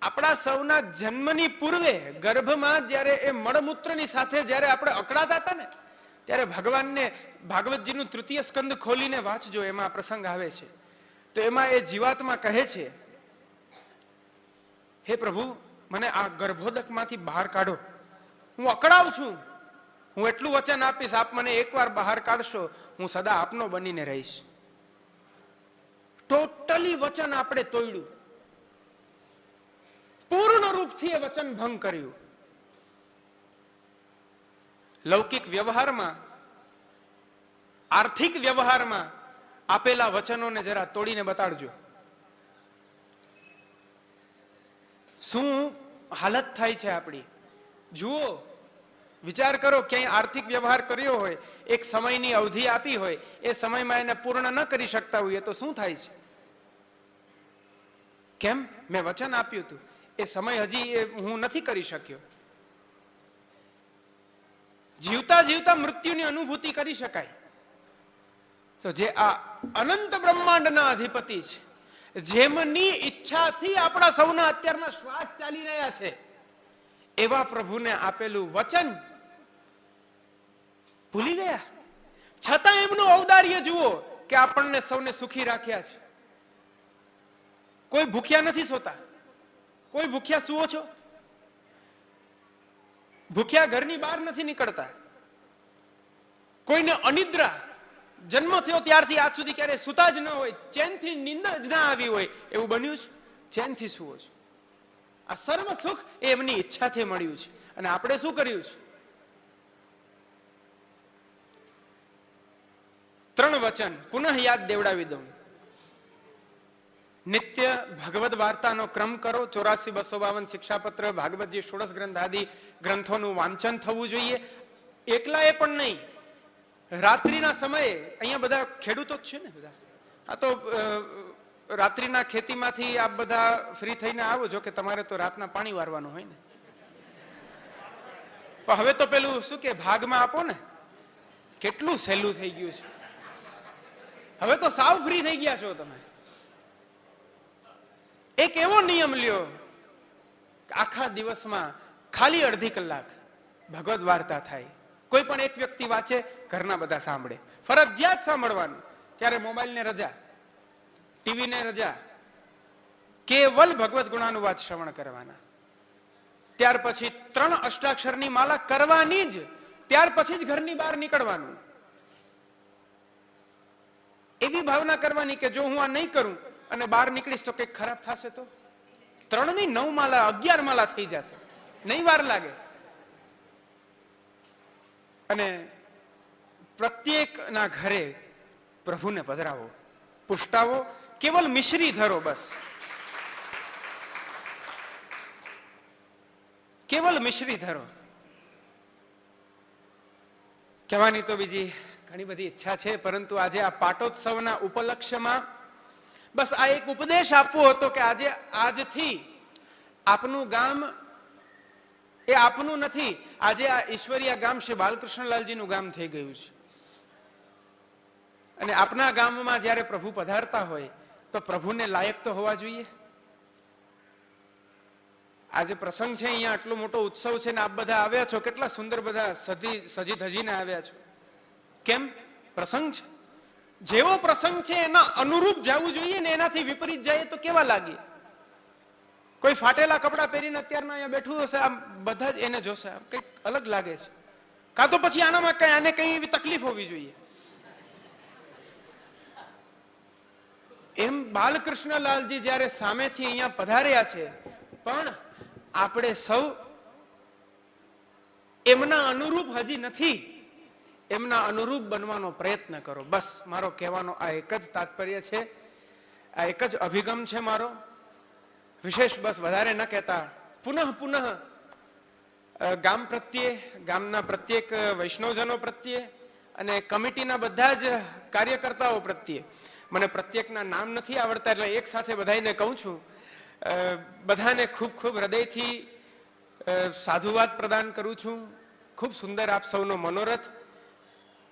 આપણા સૌના જન્મની પૂર્વે ગર્ભમાં જ્યારે એ મળમૂત્રની સાથે જ્યારે આપણે અકળાતા હતા ને ત્યારે ભગવાનને ભાગવતજીનું 3ય સ્કંદ ખોલીને વાંચજો, એમાં પ્રસંગ આવે છે. તો એમાં એ જીવાત્મા કહે છે હે પ્રભુ મને આ ગર્ભોદકમાંથી બહાર કાઢો, હું અકળાવ છું, હું એટલું વચન આપીશ આપ મને એકવાર બહાર કાઢશો હું સદા આપનો બનીને રહીશ. ટોટલી વચન આપણે તોડ્યું, પૂર્ણ રૂપથી એ વચન ભંગ કર્યું. લૌકિક વ્યવહારમાં, આર્થિક વ્યવહારમાં આપેલા વચનોને જરા તોડીને બતાડજો. શું હાલત થાય છે આપણી? જુઓ, વિચાર કરો, ક્યાંય આર્થિક વ્યવહાર કર્યો હોય, એક સમયની અવધિ આપી હોય, એ સમયમાં એને પૂર્ણ ન કરી શકતા હોઈએ તો શું થાય છે? કેમ? મેં વચન આપ્યું હતું, એ સમય હજી હું નથી કરી શક્યો. જીવતા જીવતા મૃત્યુની અનુભૂતિ કરી શકાય. તો જે આ અનંત બ્રહ્માંડના અધિપતિ છે, જેમની ઈચ્છાથી આપણા સૌના અત્યારના શ્વાસ ચાલી રહ્યા છે, એવા પ્રભુને આપેલું વચન ભૂલી ગયા. છતાં એમનું ઔદાર્ય જુઓ કે આપણને સૌને સુખી રાખ્યા છે. કોઈ ભૂખ્યા નથી સોતા. કોઈ ભૂખ્યા સુવો છો? ભૂખ્યા ઘરની બહાર નથી નીકળતા. કોઈને અનિદ્રા જન્મ થયો ત્યારથી આજ સુધી ક્યારે સુતા જ ન હોય, ચેનથી નિંદર જ ના આવી હોય, એવું બન્યું છે? ચેનથી સુવો છે. આ સર્વ સુખ એમની ઈચ્છાથી મળ્યું છે. અને આપણે શું કર્યું છે? ત્રણ વચન પુનઃ યાદ દેવડાવી દઉં. નિત્ય ભગવદ વાર્તાનો ક્રમ કરો. 84-252 શિક્ષાપત્ર, ભાગવતજી, ષોડશ ગ્રંથ આદિ ગ્રંથોનું વાંચન થવું જોઈએ. એકલા એ પણ નહીં, રાત્રિના સમયે, અહીંયા બધા ખેડૂતો જ છે ને બધા, આ તો રાત્રિના ખેતીમાંથી આપ બધા ફ્રી થઈને આવો છો કે તમારે તો રાતના પાણી વારવાનું હોય ને, પણ હવે તો પેલું શું કે ભાગમાં આપો ને, કેટલું સહેલું થઈ ગયું છે. હવે તો સાવ ફ્રી થઈ ગયા છો તમે. એક એવો નિયમ લ્યો કે આખા દિવસમાં ખાલી અડધી કલાક ભગવદ વાર્તા થાય. કોઈ પણ એક વ્યક્તિ વાંચે, ઘરના બધા સાંભળે, ફરજિયાત સાંભળવાનું. ત્યારે મોબાઈલને રજા, ટીવીને રજા, કેવલ ભગવદ ગુણાનુવાદ શ્રવણ કરવાના. ત્યાર પછી 3 અષ્ટાક્ષરની માલા કરવાની જ, ત્યાર પછી જ ઘરની બહાર નીકળવાનું. એવી ભાવના કરવાની કે જો હું આ નહીં કરું અને બહાર નીકળીશ તો કંઈક ખરાબ થશે, તો 3 ની 9 માલા 11 માલા થઈ જશે, નહીં વાર લાગે. અને પ્રત્યેકના ઘરે પ્રભુને પધરાવો, પુષ્ટાવો, કેવલ મિશ્રી ધરો, બસ કેવલ મિશ્રી ધરો. કહેવાની તો બીજી ઘણી બધી ઈચ્છા છે, પરંતુ આજે આ પાટોત્સવના ઉપલક્ષ્યમાં બસ આ એક ઉપદેશ આપવો હતો કે આજે આજથી આપનું ગામ એ આપનું નથી, આજે આ ઈશ્વરીય ગામ શ્રી બાલકૃષ્ણલાલજીનું ગામ થઈ ગયું છે. અને આપના ગામમાં જ્યારે પ્રભુ પધારતા હોય તો પ્રભુને લાયક તો હોવા જોઈએ. આજે પ્રસંગ છે, અહીંયા આટલો મોટો ઉત્સવ છે ને આપ બધા આવ્યા છો, કેટલા સુંદર બધા સજી ધજીને આવ્યા છો. કેમ? પ્રસંગ છે. જેવો પ્રસંગ છે એના અનુરૂપ જવું જોઈએ ને, એનાથી વિપરીત જાય તો કેવા લાગે? કોઈ ફાટેલા કપડા પહેરીને અત્યારના અહીંયા બેઠું હશે, આમ બધા જ એને જોશે, આમ કંઈક અલગ લાગે છે. કાં તો પછી આનામાં કઈ આને કઈ એવી તકલીફ હોવી જોઈએ. એમ બાલકૃષ્ણલાલજી જ્યારે સામેથી અહીંયા પધાર્યા છે, પણ આપણે સૌ એમના અનુરૂપ હજી નથી. એમના અનુરૂપ બનવાનો પ્રયત્ન કરો. બસ મારો કહેવાનો આ એક જ તાત્પર્ય છે, આ એક જ અભિગમ છે મારો. વિશેષ બસ વધારે ન કહેતા, પુનઃ ગામ પ્રત્યે, ગામના પ્રત્યેક વૈષ્ણવજનો પ્રત્યે અને કમિટીના બધા જ કાર્યકર્તાઓ પ્રત્યે, મને પ્રત્યેકના નામ નથી આવડતા એટલે એક સાથે બધાને કહું છું, બધાને ખૂબ ખૂબ હૃદયથી સાધુવાદ પ્રદાન કરું છું. ખૂબ સુંદર આપ સૌનો મનોરથ.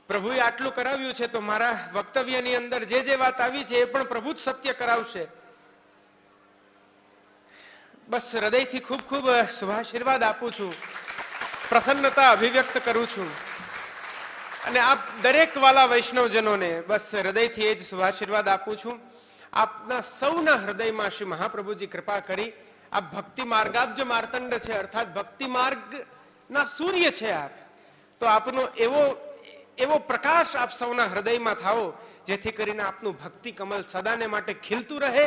પ્રભુએ આટલું કરાવ્યું છે તો મારા વક્તવ્યની અંદર જે જે વાત આવી છે એ પણ પ્રભુ જ સત્ય કરાવશે. બસ હૃદયથી ખૂબ ખૂબ શુભાશીર્વાદ આપું છું, પ્રસન્નતા અભિવ્યક્ત કરું છું. અને આપ દરેક વાલા વૈષ્ણવજનોને બસ હૃદયથી એ જ શુભાશીર્વાદ આપું છું. આપના સૌના હૃદયમાં શ્રી મહાપ્રભુજી કૃપા કરી આ ભક્તિ માર્ગાબ્જ માર્તંડ છે, અર્થાત ભક્તિ માર્ગના સૂર્ય છે આપ. તો આપનો એવો પ્રકાશ આપ સૌના હૃદયમાં થાઓ જેથી કરીને આપનું ભક્તિ કમલ સદાને માટે ખીલતું રહે.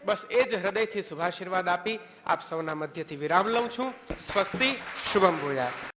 બસ એ જ હૃદયથી શુભાશીર્વાદ આપી આપ સૌના મધ્યથી વિરામ લઉં છું. સ્વસ્તિ, શુભમ ભૂયાત.